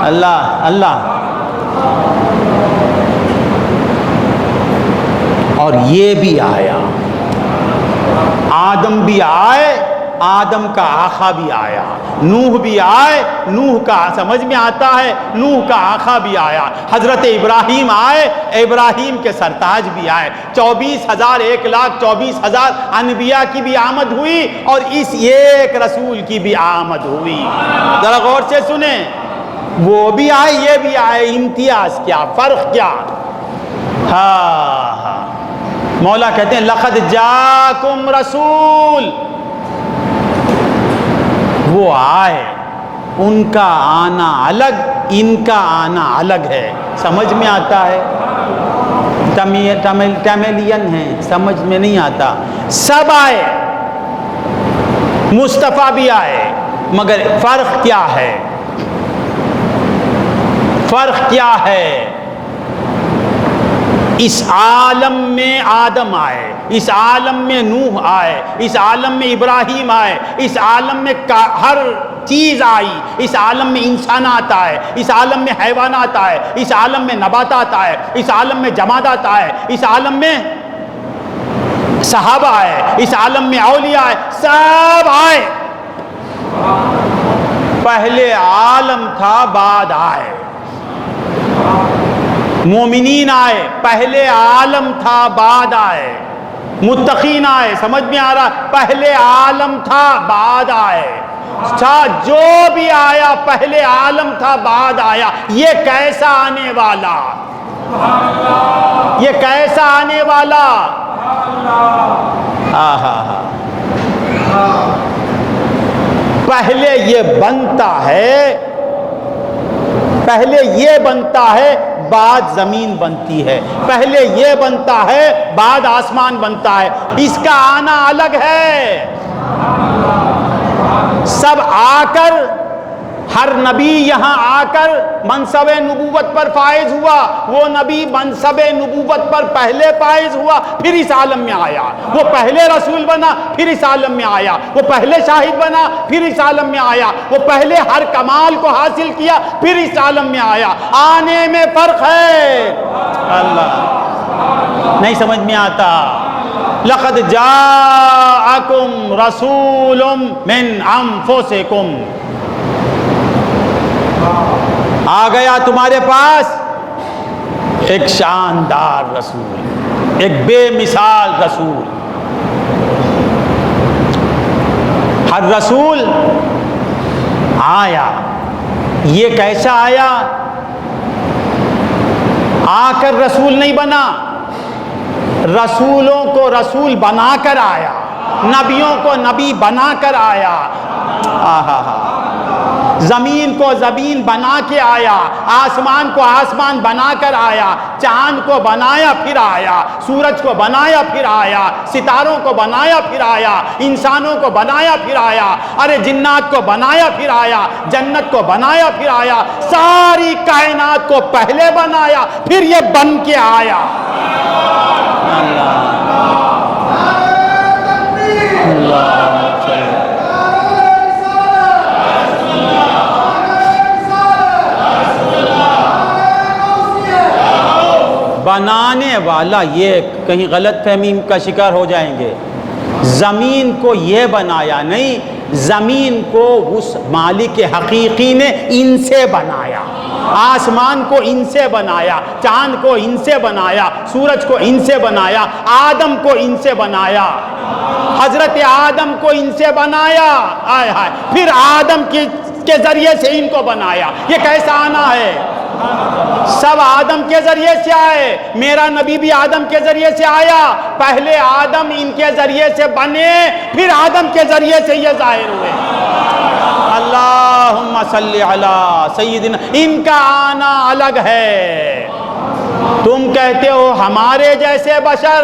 اللہ اللہ۔ اور یہ بھی آیا، آدم بھی آئے، آدم کا آقا بھی آیا، نوح بھی آئے، نوح کا سمجھ میں آتا ہے، نوح کا آقا بھی آیا، حضرت ابراہیم آئے، ابراہیم کے سرتاج بھی آئے، 24,000 1,24,000 انبیاء کی بھی آمد ہوئی، اور اس ایک رسول کی بھی آمد ہوئی۔ ذرا غور سے سنیں، وہ بھی آئے یہ بھی آئے، امتیاز کیا، فرق کیا؟ ہاں مولا کہتے ہیں لقد جاءکم رسول، وہ آئے، ان کا آنا الگ، ان کا آنا الگ ہے۔ سمجھ میں آتا ہے؟ تمیلین ہیں، سمجھ میں نہیں آتا۔ سب آئے، مصطفیٰ بھی آئے، مگر فرق کیا ہے؟ فرق کیا ہے؟ اس عالم میں آدم آئے، اس عالم میں نوح آئے، اس عالم میں ابراہیم آئے، اس عالم میں ہر چیز آئی، اس عالم میں انسانات آئے، اس عالم میں حیوانات آئے، اس عالم میں نباتات آئے، اس عالم میں جمادات آئے، اس عالم میں صحابہ آئے، اس عالم میں اولیاء آئے، سب آئے۔ پہلے عالم تھا بعد آئے، مومنین آئے، پہلے عالم تھا بعد آئے، متقین آئے، سمجھ میں آ رہا؟ پہلے عالم تھا بعد آئے، جو بھی آیا پہلے عالم تھا بعد آیا۔ یہ کیسا آنے والا، یہ کیسا آنے والا؟ پہلے یہ بنتا ہے، پہلے یہ بنتا ہے بعد زمین بنتی ہے، پہلے یہ بنتا ہے بعد آسمان بنتا ہے۔ اس کا آنا الگ ہے۔ سب آ کر، ہر نبی یہاں آ کر منصب نبوت پر فائز ہوا، وہ نبی منصب نبوت پر پہلے فائز ہوا پھر اس عالم میں آیا، وہ پہلے رسول بنا پھر اس عالم میں آیا، وہ پہلے شاہد بنا پھر اس عالم میں آیا، وہ پہلے ہر کمال کو حاصل کیا پھر اس عالم میں آیا۔ آنے میں فرق ہے۔ اللہ نہیں سمجھ میں آتا۔ لقد جاءکم رسول من انفسکم، آ گیا تمہارے پاس ایک شاندار رسول، ایک بے مثال رسول۔ ہر رسول آیا، یہ کیسا آیا؟ آ کر رسول نہیں بنا، رسولوں کو رسول بنا کر آیا، نبیوں کو نبی بنا کر آیا۔ زمین کو زمین بنا کے آیا، آسمان کو آسمان بنا کر آیا، چاند کو بنایا پھر آیا، سورج کو بنایا پھر آیا، ستاروں کو بنایا پھر آیا، انسانوں کو بنایا پھر آیا، ارے جنات کو بنایا پھر آیا، جنت کو بنایا پھر آیا، ساری کائنات کو پہلے بنایا پھر یہ بن کے آیا۔ بنانے والا، یہ کہیں غلط فہمی کا شکار ہو جائیں گے، زمین کو یہ بنایا نہیں، زمین کو اس مالک حقیقی نے ان سے بنایا، آسمان کو ان سے بنایا، چاند کو ان سے بنایا، سورج کو ان سے بنایا، آدم کو ان سے بنایا، حضرت آدم کو ان سے بنایا، آئے ہائے، پھر آدم کے ذریعے سے ان کو بنایا۔ یہ کیسا آنا ہے؟ سب آدم کے ذریعے سے آئے، میرا نبی بھی آدم کے ذریعے سے آیا، پہلے آدم ان کے ذریعے سے بنے پھر آدم کے ذریعے سے یہ ظاہر ہوئے۔ اللہم صلی علی سیدنا، ان کا آنا الگ ہے۔ تم کہتے ہو ہمارے جیسے بشر،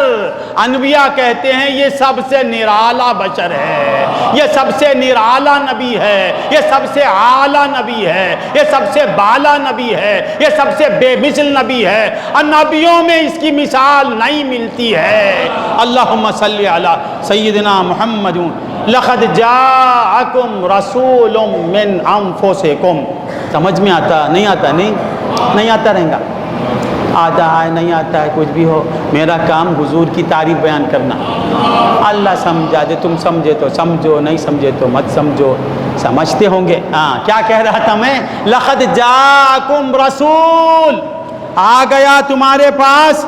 انبیاء کہتے ہیں یہ سب سے نرالا بشر ہے، یہ سب سے نرالا نبی ہے، یہ سب سے اعلیٰ نبی ہے، یہ سب سے بالا نبی ہے، یہ سب سے بے مثل نبی ہے، اور نبیوں میں اس کی مثال نہیں ملتی ہے۔ اللہم صلی علی سیدنا محمد۔ لقد جاءکم رسول من انفسکم۔ سمجھ میں آتا نہیں آتا؟ نہیں آتا رہیں گا، آتا ہے نہیں آتا ہے، کچھ بھی ہو، میرا کام حضور کی تعریف بیان کرنا۔ اللہ سمجھا دے، تم سمجھے تو سمجھو، نہیں سمجھے تو مت سمجھو، سمجھتے ہوں گے۔ کیا کہہ رہا تھا میں؟ لقد جاءکم رسول، آ گیا تمہارے پاس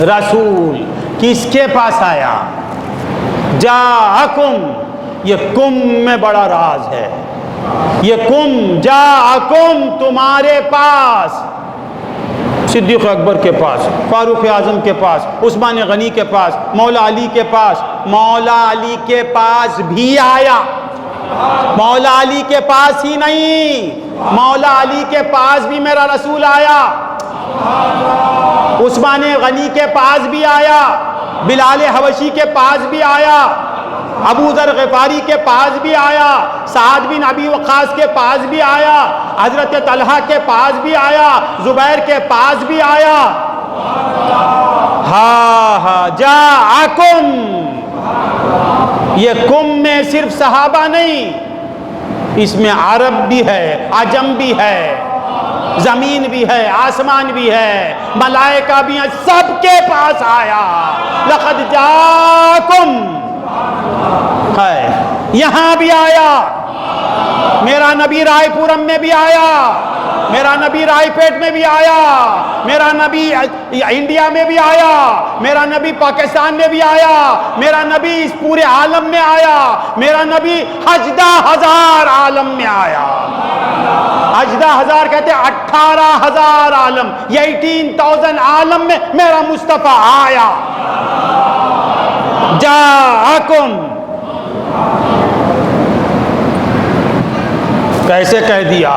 رسول۔ کس کے پاس آیا؟ جاءکم، یہ کم میں بڑا راز ہے، یہ کم جاءکم تمہارے پاس، صدیق اکبر کے پاس، فاروق اعظم کے پاس، عثمان غنی کے پاس، مولا علی کے پاس، مولا علی کے پاس بھی آیا۔ مولا علی کے پاس ہی نہیں، مولا علی کے پاس بھی میرا رسول آیا، عثمان غنی کے پاس بھی آیا، بلال حبشی کے پاس بھی آیا، ابو ذر غفاری کے پاس بھی آیا، سعد بن ابی وقاص کے پاس بھی آیا، حضرت طلحہ کے پاس بھی آیا، زبیر کے پاس بھی آیا۔ ہاں جاءکم، یہ کم میں صرف صحابہ نہیں، اس میں عرب بھی ہے، عجم بھی ہے، زمین بھی ہے، آسمان بھی ہے، ملائکہ بھی ہیں، سب کے پاس آیا۔ لقد جاءکم ہے، یہاں بھی آیا، میرا نبی رائے پورم میں بھی آیا، میرا نبی رائے پیٹ میں بھی آیا، میرا نبی انڈیا میں بھی آیا، میرا نبی پاکستان میں بھی آیا، میرا نبی اس پورے عالم میں آیا، میرا نبی 18,000 عالم میں آیا۔ 18,000 کہتے ہیں 18,000 عالم، 18,000 عالم میں میرا مصطفیٰ آیا۔ جاءکم، کیسے کہہ دیا؟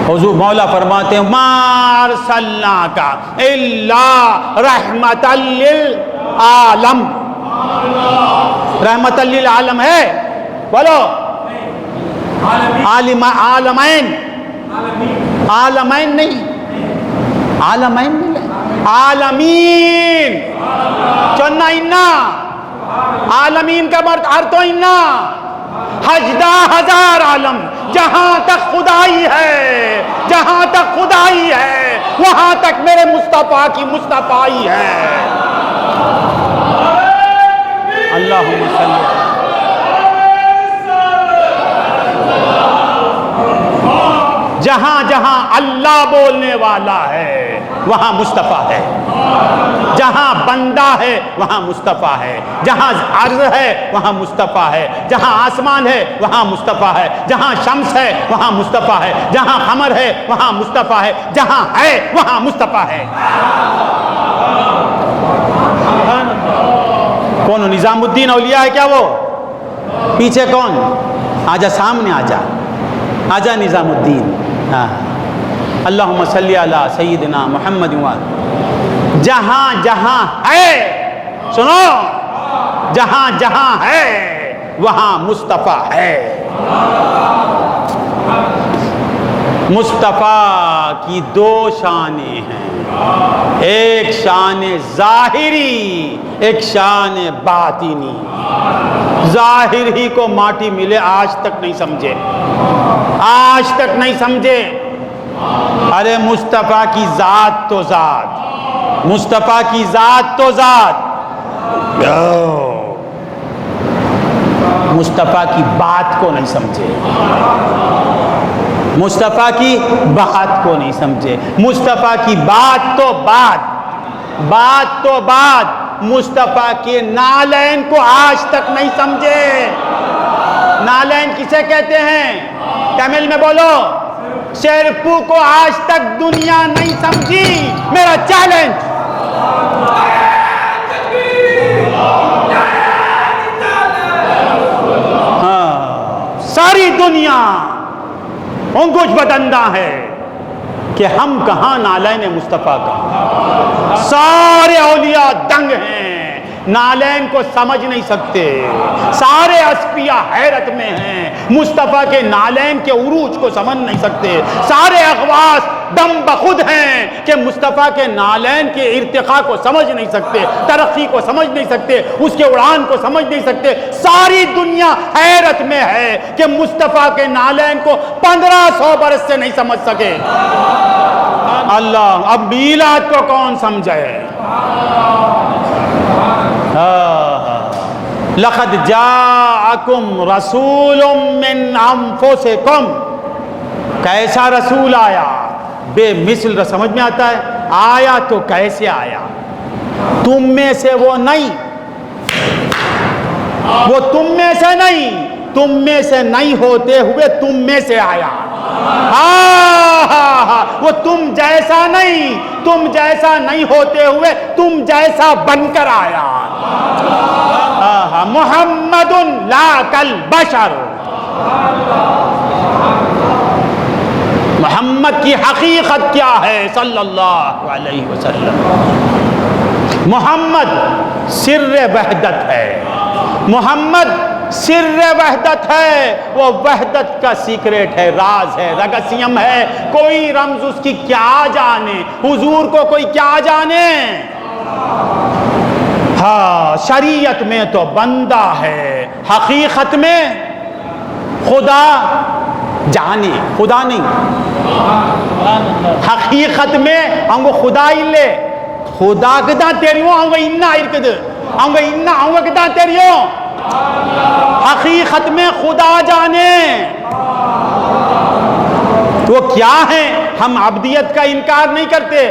حضور مولا فرماتے ہیں ما ارسلناک الا رحمت للعالم۔ رحمت للعالم ہے، بولو عالمین، عالمین نہیں، عالمین نہیں، عالمین چننا اننا، عالمین کا ارتھ اننا، 18,000 عالم، جہاں تک خدائی ہے، جہاں تک خدائی ہے وہاں تک میرے مصطفیٰ کی مصطفائی ہے۔ اللہم صلی اللہ، جہاں جہاں اللہ بولنے والا ہے وہاں مصطفیٰ ہے، جہاں بندہ ہے وہاں مصطفیٰ ہے، جہاں عرض ہے وہاں مصطفیٰ ہے، جہاں آسمان ہے وہاں مصطفیٰ ہے، جہاں شمس ہے وہاں مصطفیٰ ہے، جہاں قمر ہے وہاں مصطفیٰ ہے، جہاں ہے وہاں مصطفیٰ ہے۔ کون نظام الدین اولیاء ہے کیا وہ؟ پیچھے کون؟ آجا سامنے، آجا آجا نظام الدین۔ ہاں، اللہم صلی علی سیدنا محمد وآلہ۔ جہاں جہاں ہے، سنو، جہاں جہاں ہے وہاں مصطفیٰ ہے۔ مصطفیٰ کی دو شانیں ہیں، ایک شان ظاہری، ایک شان باطنی۔ ظاہر ہی کو ماٹی ملے آج تک نہیں سمجھے، آج تک نہیں سمجھے۔ ارے مصطفیٰ کی ذات تو ذات، مصطفیٰ کی ذات تو ذات، مصطفیٰ کی بات کو نہیں سمجھے، مصطفیٰ کی بات کو نہیں سمجھے۔ مصطفیٰ کی بات تو بات، بات تو بات، مصطفیٰ کے نالین کو آج تک نہیں سمجھے۔ نالین کسے کہتے ہیں؟ تمل میں بولو۔ شیرپو کو آج تک دنیا نہیں سمجھی، میرا چیلنج۔ ہاں، ساری دنیا انگوش بدندہ ہے کہ ہم کہاں نالین مصطفیٰ کا۔ سارے اولیاء دنگ ہیں، نالین کو سمجھ نہیں سکتے، سارے اسپیاء حیرت میں ہیں، مصطفیٰ کے نالین کے عروج کو سمجھ نہیں سکتے، سارے اغواس دم بخود ہیں کہ مصطفیٰ کے نالین کے ارتقاء کو سمجھ نہیں سکتے، ترقی کو سمجھ نہیں سکتے، اس کے اڑان کو سمجھ نہیں سکتے۔ ساری دنیا حیرت میں ہے کہ مصطفیٰ کے نالین کو 1500 برس سے نہیں سمجھ سکے۔ اللہ، اب میلاد کو کون سمجھے؟ لقد جاءکم رسول من انفسکم، کیسا رسول آیا؟ بے مثل، سمجھ میں آتا ہے؟ آیا تو کیسے آیا؟ تم میں سے وہ نہیں، وہ تم میں سے نہیں، تم میں سے نہیں ہوتے ہوئے تم میں سے آیا۔ وہ تم جیسا نہیں، تم جیسا نہیں ہوتے ہوئے تم جیسا بن کر آیا۔ محمد لا کالبشر، محمد کی حقیقت کیا ہے صلی اللہ علیہ وسلم؟ محمد سر وحدت ہے، محمد سر وحدت ہے، وہ وحدت کا سیکریٹ ہے، راز ہے، رہسیم ہے، کوئی رمز اس کی کیا جانے، حضور کو کوئی کیا جانے۔ ہاں شریعت میں تو بندہ ہے، حقیقت میں خدا جانے، خدا نہیں، حقیقت میں ہم کو خدا ہی لے، خدا کدا تیریوں ہم انہا ارکد ہم انہا ہم کدا تیریوں، حقیقت میں خدا جانے وہ کیا ہے۔ ہم عبدیت کا انکار نہیں کرتے،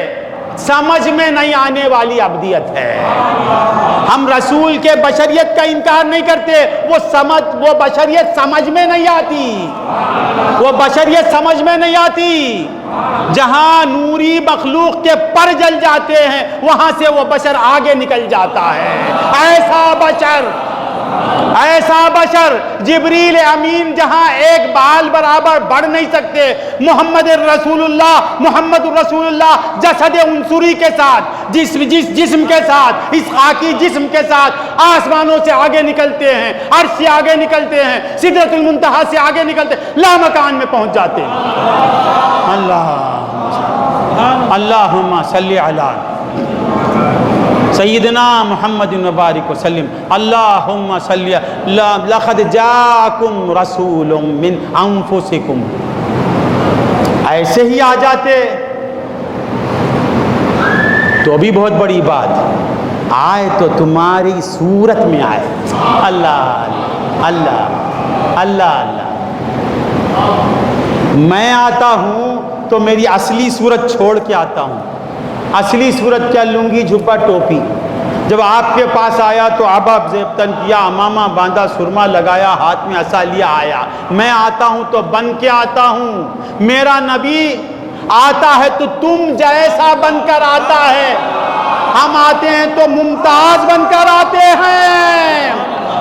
سمجھ میں نہیں آنے والی عبدیت ہے۔ ہم رسول کے بشریت کا انکار نہیں کرتے، وہ بشریت سمجھ میں نہیں آتی، وہ بشریت سمجھ میں نہیں آتی۔ جہاں نوری مخلوق کے پر جل جاتے ہیں وہاں سے وہ بشر آگے نکل جاتا ہے۔ ایسا بشر جبریل امین جہاں ایک بال برابر بڑھ نہیں سکتے، محمد رسول اللہ جسد عنصری کے ساتھ، جسم کے ساتھ، اس خاکی جسم کے ساتھ آسمانوں سے آگے نکلتے ہیں، عرش سے آگے نکلتے ہیں، سدرۃ المنتہا سے آگے نکلتے ہیں، لامکان میں پہنچ جاتے ہیں۔ اللہم صلی علی سیدنا محمد مبارک وسلم، اللہم صلی لقد جاکم رسول من انفسکم، ایسے ہی آ جاتے تو بھی بہت بڑی بات، آئے تو تمہاری صورت میں آئے۔ اللہ اللہ اللہ اللہ، میں آتا ہوں تو میری اصلی صورت چھوڑ کے آتا ہوں۔ اصلی صورت کیا؟ لنگی جھپا ٹوپی۔ جب آپ کے پاس آیا تو عبا زیبتن کیا، امامہ باندھا، سرما لگایا، ہاتھ میں عصا لیا آیا۔ میں آتا ہوں تو بن کے آتا ہوں، میرا نبی آتا ہے تو تم جیسا بن کر آتا ہے، ہم آتے ہیں تو ممتاز بن کر آتے ہیں،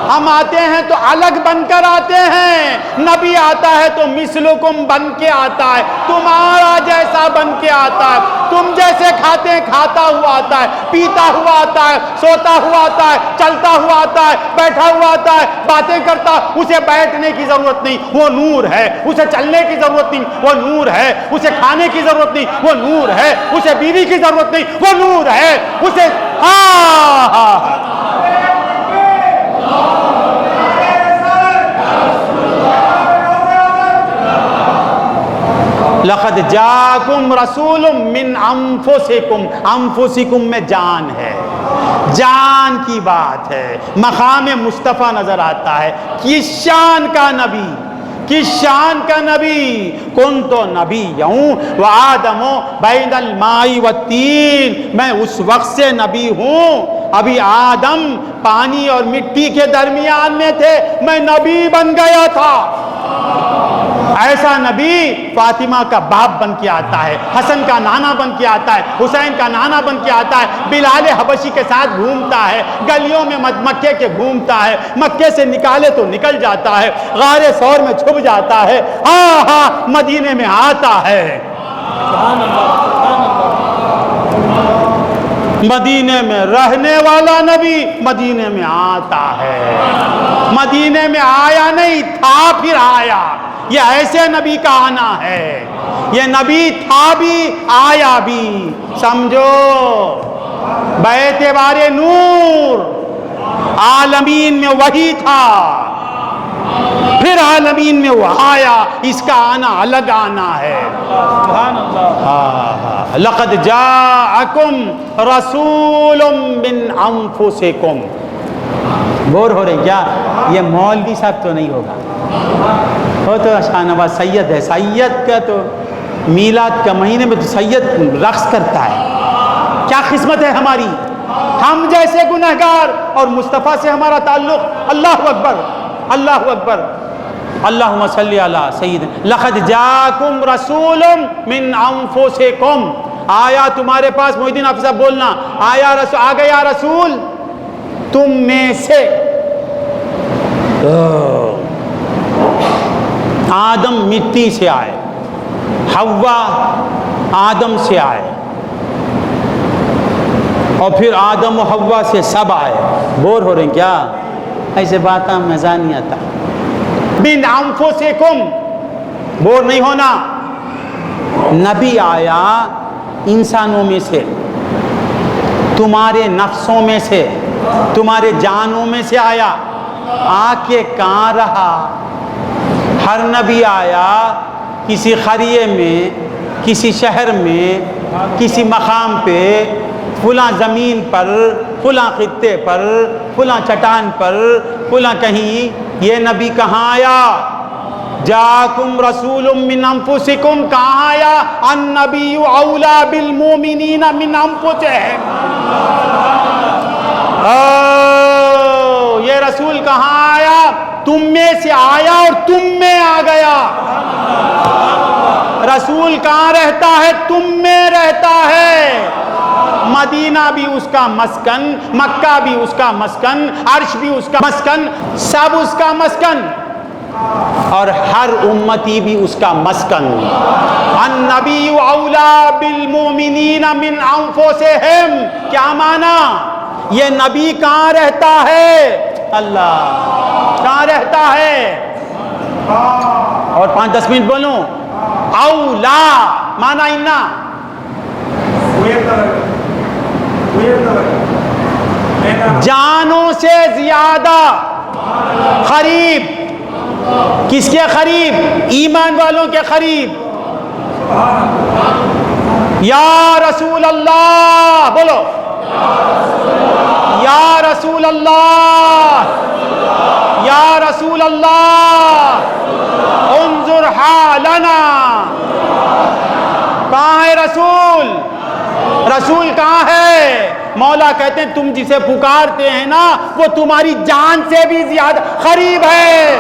ہم آتے ہیں تو الگ بن کر آتے ہیں۔ نبی آتا ہے تو مثلکم بن کے آتا ہے، تمہارا جیسا بن کے آتا ہے، تم جیسے کھاتے ہیں کھاتا ہوا آتا ہے، پیتا ہوا آتا ہے، سوتا ہوا آتا ہے، چلتا ہوا آتا ہے، بیٹھا ہوا آتا ہے، باتیں کرتا، اسے بیٹھنے کی ضرورت نہیں، وہ نور ہے، اسے چلنے کی ضرورت نہیں، وہ نور ہے، اسے کھانے کی ضرورت نہیں، وہ نور ہے، اسے بیوی کی ضرورت نہیں، وہ نور ہے، اسے لقد جاکم رسول من انفسکم، انفسکم میں جان ہے، جان کی بات ہے، مقام مصطفیٰ نظر آتا ہے۔ کس شان کا نبی، کس شان کا نبی، کنت نبیّا وآدم بین الماء والطین، میں اس وقت سے نبی ہوں، ابھی آدم پانی اور مٹی کے درمیان میں تھے، میں نبی بن گیا تھا۔ ایسا نبی فاطمہ کا باپ بن کے آتا ہے، حسن کا نانا بن کے آتا ہے، حسین کا نانا بن کے آتا ہے، بلال حبشی کے ساتھ گھومتا ہے، گلیوں میں مکے کے گھومتا ہے، مکے سے نکالے تو نکل جاتا ہے، غار ثور میں چھپ جاتا ہے، ہاں مدینے میں آتا ہے۔ مدینے میں رہنے والا نبی مدینے میں آتا ہے، مدینے میں آیا نہیں تھا پھر آیا، یہ ایسے نبی کا آنا ہے، یہ نبی تھا بھی آیا بھی، سمجھو بیت بار نور عالمین میں وہی تھا، پھر عالمین میں وہ آیا، اس کا آنا الگ آنا ہے۔ لقد جاءکم رسول من انفسکم، بور ہو رہے کیا؟ یہ مولوی صاحب تو نہیں ہوگا، وہ تو شاہ نواز سید ہے، سید کا تو میلاد کا مہینے میں تو سید رقص کرتا ہے، کیا قسمت ہے ہماری، ہم جیسے گنہگار اور مصطفیٰ سے ہمارا تعلق۔ اللہ اکبر، اللہ اکبر، اللہم صلی علی سید۔ لقد جاکم رسول من انفسکم، آیا تمہارے پاس، محی الدین حافظ صاحب بولنا، آیا رسول، آ گیا رسول تم میں سے۔ آدم مٹی سے آئے، حوا آدم سے آئے، اور پھر آدم و حوا سے سب آئے۔ بور ہو رہے ہیں کیا؟ ایسے باتیں مزہ نہیں آتا. بن انفسکم، بور نہیں ہونا. نبی آیا انسانوں میں سے، تمہارے نفسوں میں سے، تمہارے جانوں میں سے آیا. آ کے کہاں رہا؟ ہر نبی آیا کسی قریے میں، کسی شہر میں، کسی مقام پہ، فلاں زمین پر، فلاں خطے پر، فلاں چٹان پر، فلاں کہیں. یہ نبی کہاں آیا؟ جاکم رسول من انفسکم، کہاں آیا؟ النبی اولا بالمومنین من انفسہم. یہ رسول کہاں آیا؟ تم میں سے آیا اور تم میں آ گیا. رسول کہاں رہتا ہے؟ تم میں رہتا ہے. مدینہ بھی اس کا مسکن، مکہ بھی اس کا مسکن، عرش بھی اس کا مسکن، سب اس کا مسکن، اور ہر امتی بھی اس کا مسکن. النبی اولا بالمومنین من انفسہم. کیا معنی؟ یہ نبی کہاں رہتا ہے؟ اللہ کہاں رہتا ہے؟ اور 5-10 منٹ بولوں. اولا معنی انا، جانوں سے زیادہ قریب. کس کے قریب؟ ایمان والوں کے قریب. یا رسول اللہ بولو، یا رسول اللہ، یا رسول اللہ انظر حالنا. کہاں ہے رسول؟ رسول کہاں ہے؟ مولا کہتے ہیں تم جسے پکارتے ہیں نا وہ تمہاری جان سے بھی زیادہ قریب ہے.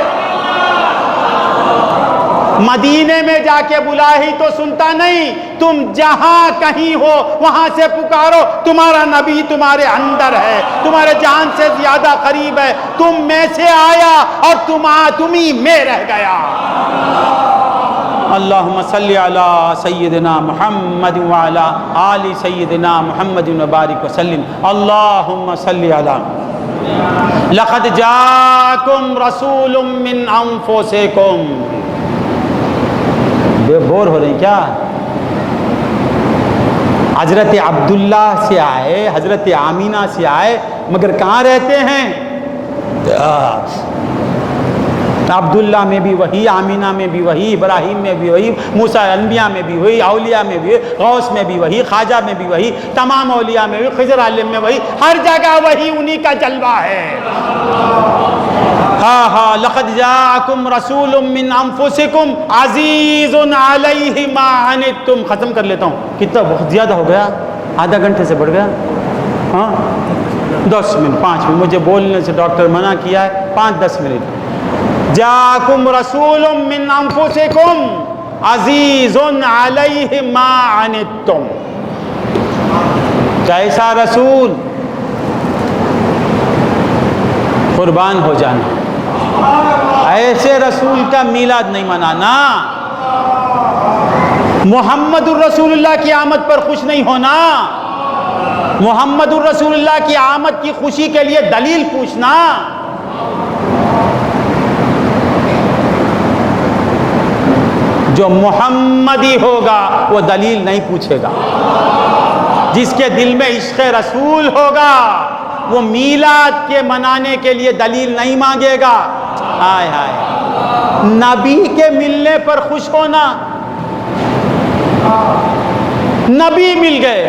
مدینے میں جا کے بلا ہی تو سنتا نہیں، تم جہاں کہیں ہو وہاں سے پکارو، تمہارا نبی تمہارے اندر ہے، تمہارے جان سے زیادہ قریب ہے. تم میں سے آیا اور تم ہی میں رہ گیا. اللہم صلی علی سیدنا محمد وعلی آل سیدنا محمد وبارک وسلم. اللہم صلی علی لقد جاکم رسول من انفسکم. بور ہو رہے ہیں کیا؟ حضرت عبداللہ سے آئے، حضرت آمینہ سے آئے، مگر کہاں رہتے ہیں؟ عبداللہ میں بھی وہی، آمینہ میں بھی وہی، ابراہیم میں بھی وہی، موسیٰ انبیاء میں بھی وہی، اولیاء میں بھی وہی، غوث میں بھی وہی، خواجہ میں بھی وہی، تمام اولیاء میں وہی، خضر عالم میں وہی، ہر جگہ وہی، انہی کا جلوہ ہے. ہاں لقد جاءکم رسول من انفسکم عزیز علیہ ما عنتم. ختم کر لیتا ہوں، کتنا بہت زیادہ ہو گیا، آدھا گھنٹے سے بڑھ گیا. ہاں 10 منٹ 5 منٹ، مجھے بولنے سے ڈاکٹر منع کیا ہے، 5-10 منٹ. جاءکم رسول من انفسکم عزیز علیہ ما عنتم. کیسا رسول؟ قربان ہو جانا. ایسے رسول کا میلاد نہیں منانا. محمد الرسول اللہ کی آمد پر خوش نہیں ہونا. محمد الرسول اللہ کی آمد کی خوشی کے لیے دلیل پوچھنا. جو محمدی ہوگا وہ دلیل نہیں پوچھے گا. جس کے دل میں عشق رسول ہوگا وہ میلاد کے منانے کے لیے دلیل نہیں مانگے گا. ہائے ہائے، نبی کے ملنے پر خوش ہونا. نبی مل گئے،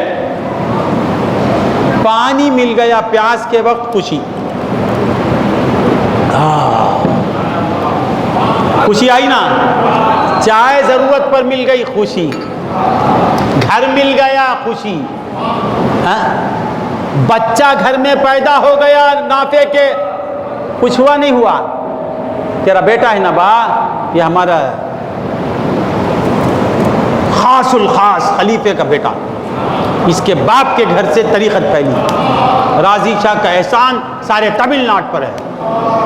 پانی مل گیا پیاس کے وقت، خوشی. خوشی آئی نا. چائے ضرورت پر مل گئی، خوشی. گھر مل گیا، خوشی. بچہ گھر میں پیدا ہو گیا نافع کے، کچھ ہوا نہیں ہوا؟ تیرا بیٹا ہے نا با، یہ ہمارا خاص الخاص خلیفے کا بیٹا، اس کے باپ کے گھر سے طریقت پھیلی. راضی شاہ کا احسان سارے تمل ناڈ پر ہے،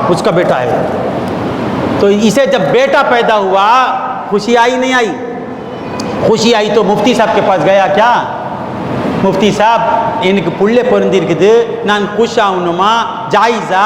اس کا بیٹا ہے. تو اسے جب بیٹا پیدا ہوا خوشی آئی نہیں آئی؟ خوشی آئی تو مفتی صاحب کے پاس گیا. کیا مفتی صاحب، ان کے پلے پرندر کے نان خوش آؤنما جائزہ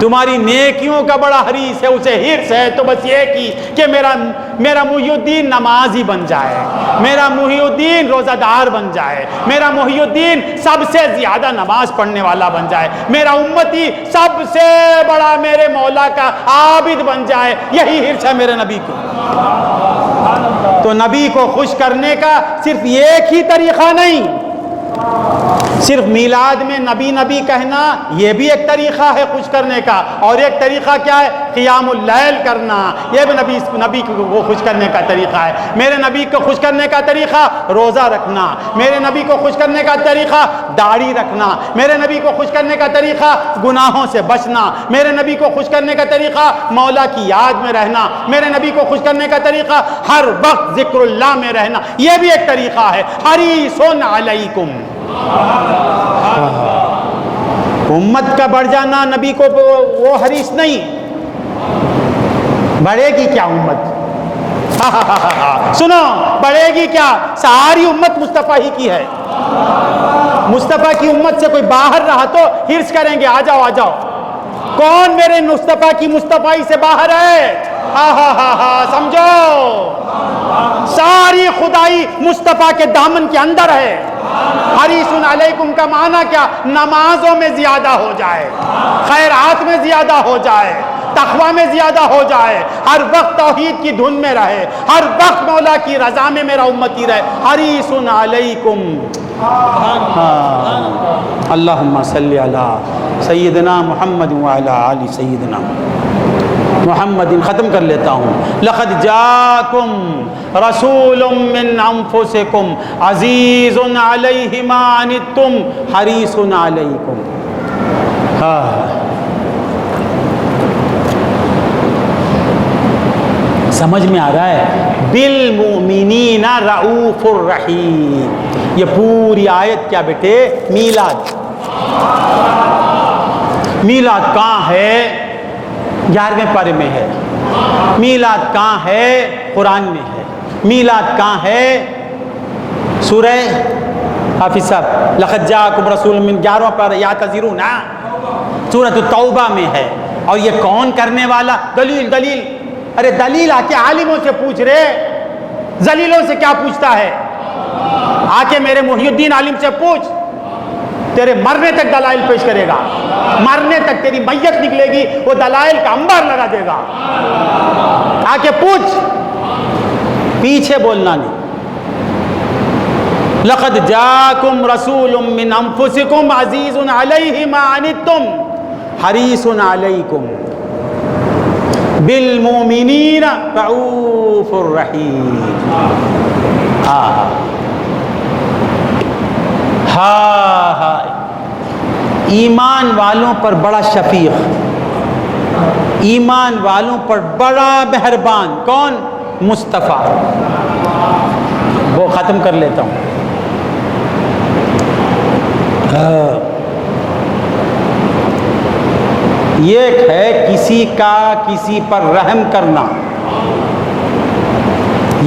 تمہاری نیکیوں کا بڑا حریص ہے، اسے حرص ہے تو بس یہ کہ میرا محی الدین نمازی بن جائے، میرا محی الدین روزہ دار بن جائے، میرا محی الدین سب سے زیادہ نماز پڑھنے والا بن جائے، میرا امتی سب سے بڑا میرے مولا کا عابد بن جائے، یہی حرص ہے میرے نبی کو۔ تو نبی کو خوش کرنے کا صرف ایک ہی طریقہ نہیں، صرف میلاد میں نبی نبی کہنا یہ بھی ایک طریقہ ہے خوش کرنے کا، اور ایک طریقہ کیا ہے؟ قیام اللیل کرنا، یہ بھی نبی کو خوش کرنے کا طریقہ ہے۔ میرے نبی کو خوش کرنے کا طریقہ روزہ رکھنا، میرے نبی کو خوش کرنے کا طریقہ داڑھی رکھنا، میرے نبی کو خوش کرنے کا طریقہ گناہوں سے بچنا، میرے نبی کو خوش کرنے کا طریقہ مولا کی یاد میں رہنا، میرے نبی کو خوش کرنے کا طریقہ ہر وقت ذکر اللہ میں رہنا، یہ بھی ایک طریقہ ہے۔ حریص علیکم، امت کا بڑھ جانا نبی کو وہ حریص نہیں، بڑھے گی کیا امت؟ سنو، بڑھے گی کیا؟ ساری امت مصطفیٰ ہی کی ہے، مصطفیٰ کی امت سے کوئی باہر رہا تو حرص کریں گے، آ جاؤ آ جاؤ، کون میرے مصطفیٰ کی مصطفیٰ سے باہر ہے؟ سمجھو، ساری خدائی مصطفیٰ کے دامن کے اندر ہے۔ حریص علیکم کا معنی کیا؟ نمازوں میں زیادہ ہو جائے، خیرات میں زیادہ ہو جائے، تقوی میں زیادہ ہو جائے، ہر وقت توحید کی دھن میں رہے، ہر وقت مولا کی رضا میں میرا امتی رہے۔ حریص علیکم، اللہم صلی علی سیدنا محمد وعلی آل سیدنا محمد۔ ختم کر لیتا ہوں۔ لقد جاءکم رسول من انفسکم عزیز علیہ ما عنتم حریص علیکم۔ سمجھ میں آ رہا ہے؟ بالمؤمنین رؤوف الرحیم۔ یہ پوری آیت کیا بیٹے؟ میلاد۔ میلاد کہاں ہے؟ 11ویں پارے میں ہے۔ میلاد کہاں ہے؟ قرآن میں ہے۔ میلاد کہاں ہے؟ سورہ حافظ صاحب لقد جاءکم رسول من 11واں پارہ یعتذرون، سورۃ التوبہ میں ہے۔ اور یہ کون کرنے والا؟ دلیل دلیل، ارے دلیل آ کے عالموں سے پوچھ رہے، ذلیلوں سے کیا پوچھتا ہے؟ آ کے میرے محی الدین عالم سے پوچھ، تیرے مرنے تک دلائل پیش کرے گا، مرنے تک تیری میت نکلے گی وہ دلائل کا انبار لگا دے گا۔ آ کے پوچھ، پیچھے بولنا نہیں۔ لقد جاءکم رسول من انفسکم عزیز علیہ ما عنتم حریص علیکم بالمؤمنین رؤوف الرحیم۔ ہاں، ایمان والوں پر بڑا شفیق، ایمان والوں پر بڑا مہربان، کون؟ مصطفیٰ۔ وہ ختم کر لیتا ہوں۔ ایک ہے کسی کا کسی پر رحم کرنا،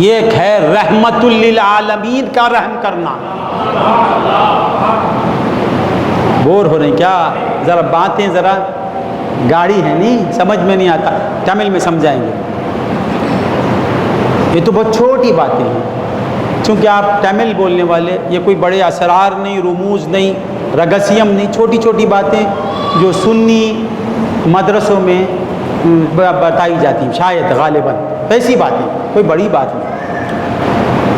ایک ہے رحمت للعالمین کا رحم کرنا۔ بور ہو رہے ہیں کیا؟ ذرا باتیں ذرا گاڑی ہے نہیں، سمجھ میں نہیں آتا، تمل میں سمجھائیں گے۔ یہ تو بہت چھوٹی باتیں ہیں، چونکہ آپ تمل بولنے والے، یہ کوئی بڑے اسرار نہیں، رموز نہیں، رگسیم نہیں، چھوٹی چھوٹی باتیں جو سنی مدرسوں میں بتائی جاتی ہیں، شاید غالباً ایسی باتیں، کوئی بڑی بات نہیں۔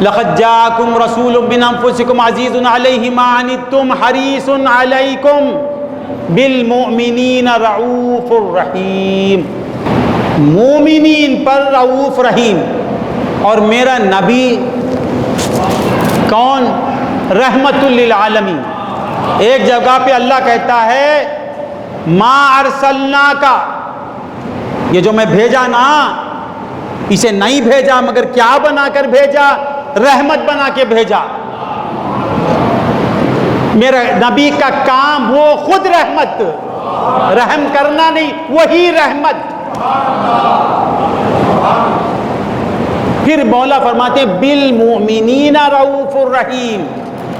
لقد جاءکم رسول من انفسکم عزیز علیہ ما عنتم حریص علیکم بالمؤمنین رؤوف الرحیم۔ مومنین پر رؤوف رحیم، اور میرا نبی کون؟ رحمت للعالمین۔ ایک جگہ پہ اللہ کہتا ہے ما ارسلناک، یہ جو میں بھیجا نا، اسے نہیں بھیجا مگر کیا بنا کر بھیجا؟ رحمت بنا کے بھیجا۔ میرا نبی کا کام وہ خود رحمت، رحم کرنا نہیں، وہی رحمت۔ پھر مولا فرماتے ہیں بالمؤمنین رؤوف الرحیم،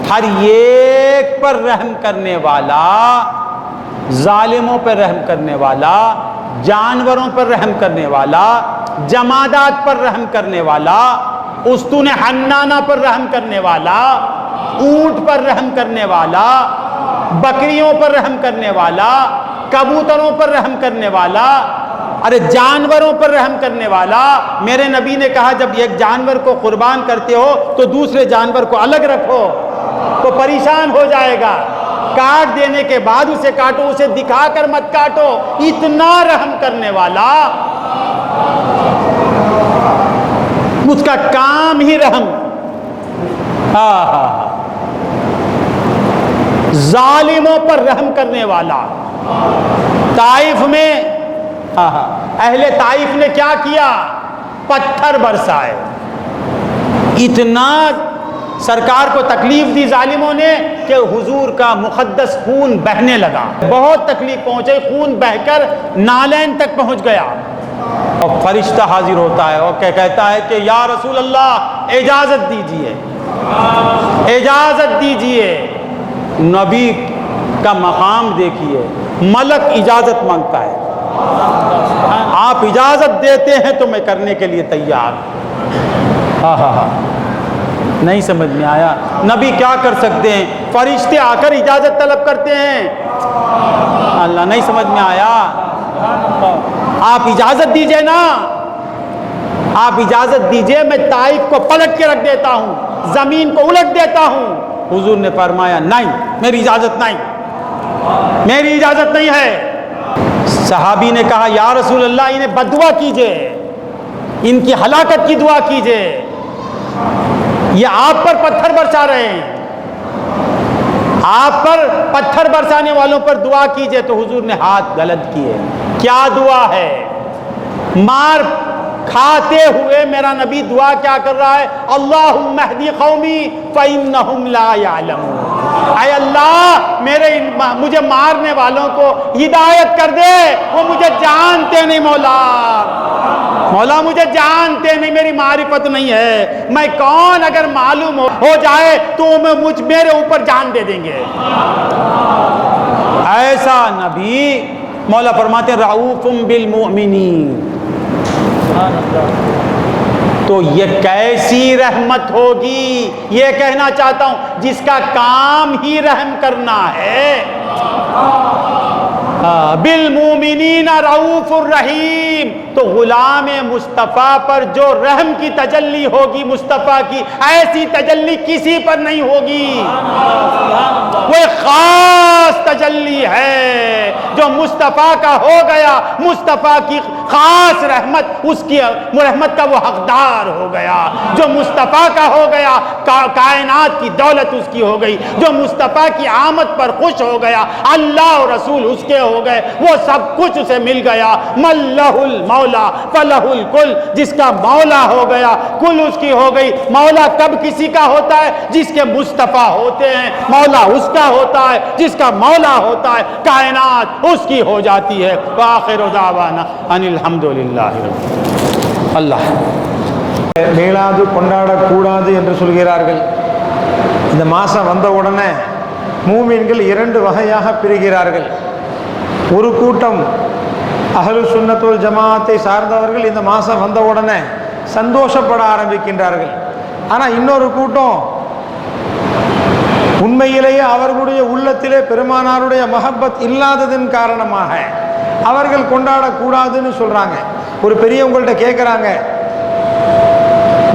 ہر ایک پر رحم کرنے والا ظالموں پر رحم کرنے والا, جانوروں پر رحم کرنے والا, جمادات پر رحم کرنے والا, استون حنانہ پر رحم کرنے والا, اونٹ پر رحم کرنے والا, بکریوں پر رحم کرنے والا, کبوتروں پر رحم کرنے والا, ارے جانوروں پر رحم کرنے والا. میرے نبی نے کہا جب ایک جانور کو قربان کرتے ہو تو دوسرے جانور کو الگ رکھو, تو پریشان ہو جائے گا. کاٹ دینے کے بعد اسے کاٹو, اسے دکھا کر مت کاٹو. اتنا رحم کرنے والا, اس کا کام ہی رحم. ظالموں پر رحم کرنے والا. طائف میں اہل طائف نے کیا کیا؟ پتھر برسائے. اتنا سرکار کو تکلیف دی ظالموں نے کہ حضور کا مقدس خون بہنے لگا. بہت تکلیف پہنچی, خون بہ کر نالین تک پہنچ گیا. اور فرشتہ حاضر ہوتا ہے اور کہتا ہے کہ یا رسول اللہ اجازت دیجئے, اجازت دیجئے. نبی کا مقام دیکھیے, ملک اجازت مانگتا ہے. آپ اجازت دیتے ہیں تو میں کرنے کے لیے تیار. نہیں سمجھ میں آیا؟ نبی کیا کر سکتے ہیں؟ فرشتے آ کر اجازت طلب کرتے ہیں. اللہ, نہیں سمجھ میں آیا؟ آپ اجازت دیجئے نا, آپ اجازت دیجئے, میں طائف کو پلٹ کے رکھ دیتا ہوں, زمین کو الٹ دیتا ہوں. حضور نے فرمایا نہیں, میری اجازت نہیں, میری اجازت نہیں ہے. صحابی نے کہا یا رسول اللہ انہیں بددعا کیجئے, ان کی ہلاکت کی دعا کیجئے, یہ آپ پر پتھر برسا رہے ہیں, آپ پر پتھر برسانے والوں پر دعا کیجئے. تو حضور نے ہاتھ غلط کیے. کیا دعا ہے؟ مار کھاتے ہوئے میرا نبی دعا کیا کر رہا ہے؟ اللہم اہدی قومی فإنہم لا یعلمون. اے اللہ مجھے مارنے والوں کو ہدایت کر دے, وہ مجھے جانتے نہیں. مولا مجھے جانتے نہیں, میری معرفت نہیں ہے. میں کون اگر معلوم ہو جائے تو میرے اوپر جان دے دیں گے. ایسا نبی مولا فرماتے ہیں رعوف بالمؤمنین. تو یہ کیسی رحمت ہوگی؟ یہ کہنا چاہتا ہوں جس کا کام ہی رحم کرنا ہے. بالمومنین رؤوف الرحیم. تو غلام مصطفیٰ پر جو رحم کی تجلی ہوگی مصطفیٰ کی, ایسی تجلی کسی پر نہیں ہوگی. وہ ایک خاص تجلی ہے جو مصطفیٰ کا ہو گیا, مصطفیٰ کی خاص رحمت, اس کی رحمت کا وہ حقدار ہو گیا. جو مصطفیٰ کا ہو گیا, کائنات کی دولت اس کی ہو گئی. جو مصطفیٰ کی آمد پر خوش ہو گیا, اللہ اور رسول اس کے ہو گئے, وہ سب کچھ اسے مل گیا. من لہ المولا فلہ الکل. جس کا مولا ہو گیا کل اس کی ہو گئی. مولا کب کسی کا ہوتا ہے؟ جس کے مصطفیٰ ہوتے ہیں. مولا اس کا ہوتا ہے جس کا مولا ہوتا ہے, کائنات اس کی ہو جاتی ہے. وآخر دعوانا ان الحمدللہ. اللہ
மீளாது கொண்டாடக்கூடாது என்று சொல்கிறார்கள். இந்த மாதம் வந்த உடனே மூமின்கள் இரண்டு வகையாக பிரிகிறார்கள். ஒரு கூட்டம் அஹ்லு சுன்னத் வல் ஜமாஅத்தை சார்ந்தவர்கள் இந்த மாதம் வந்த உடனே சந்தோஷப்பட ஆரம்பிக்கின்றார்கள். ஆனால் இன்னொரு கூட்டம் உண்மையிலேயே அவர்களுடைய உள்ளத்திலே பெருமானாருடைய மஹப்பத் இல்லாததன் காரணமாக அவர்கள் கொண்டாடக்கூடாதுன்னு சொல்கிறாங்க. ஒரு பெரியவங்கள்ட்ட கேட்குறாங்க,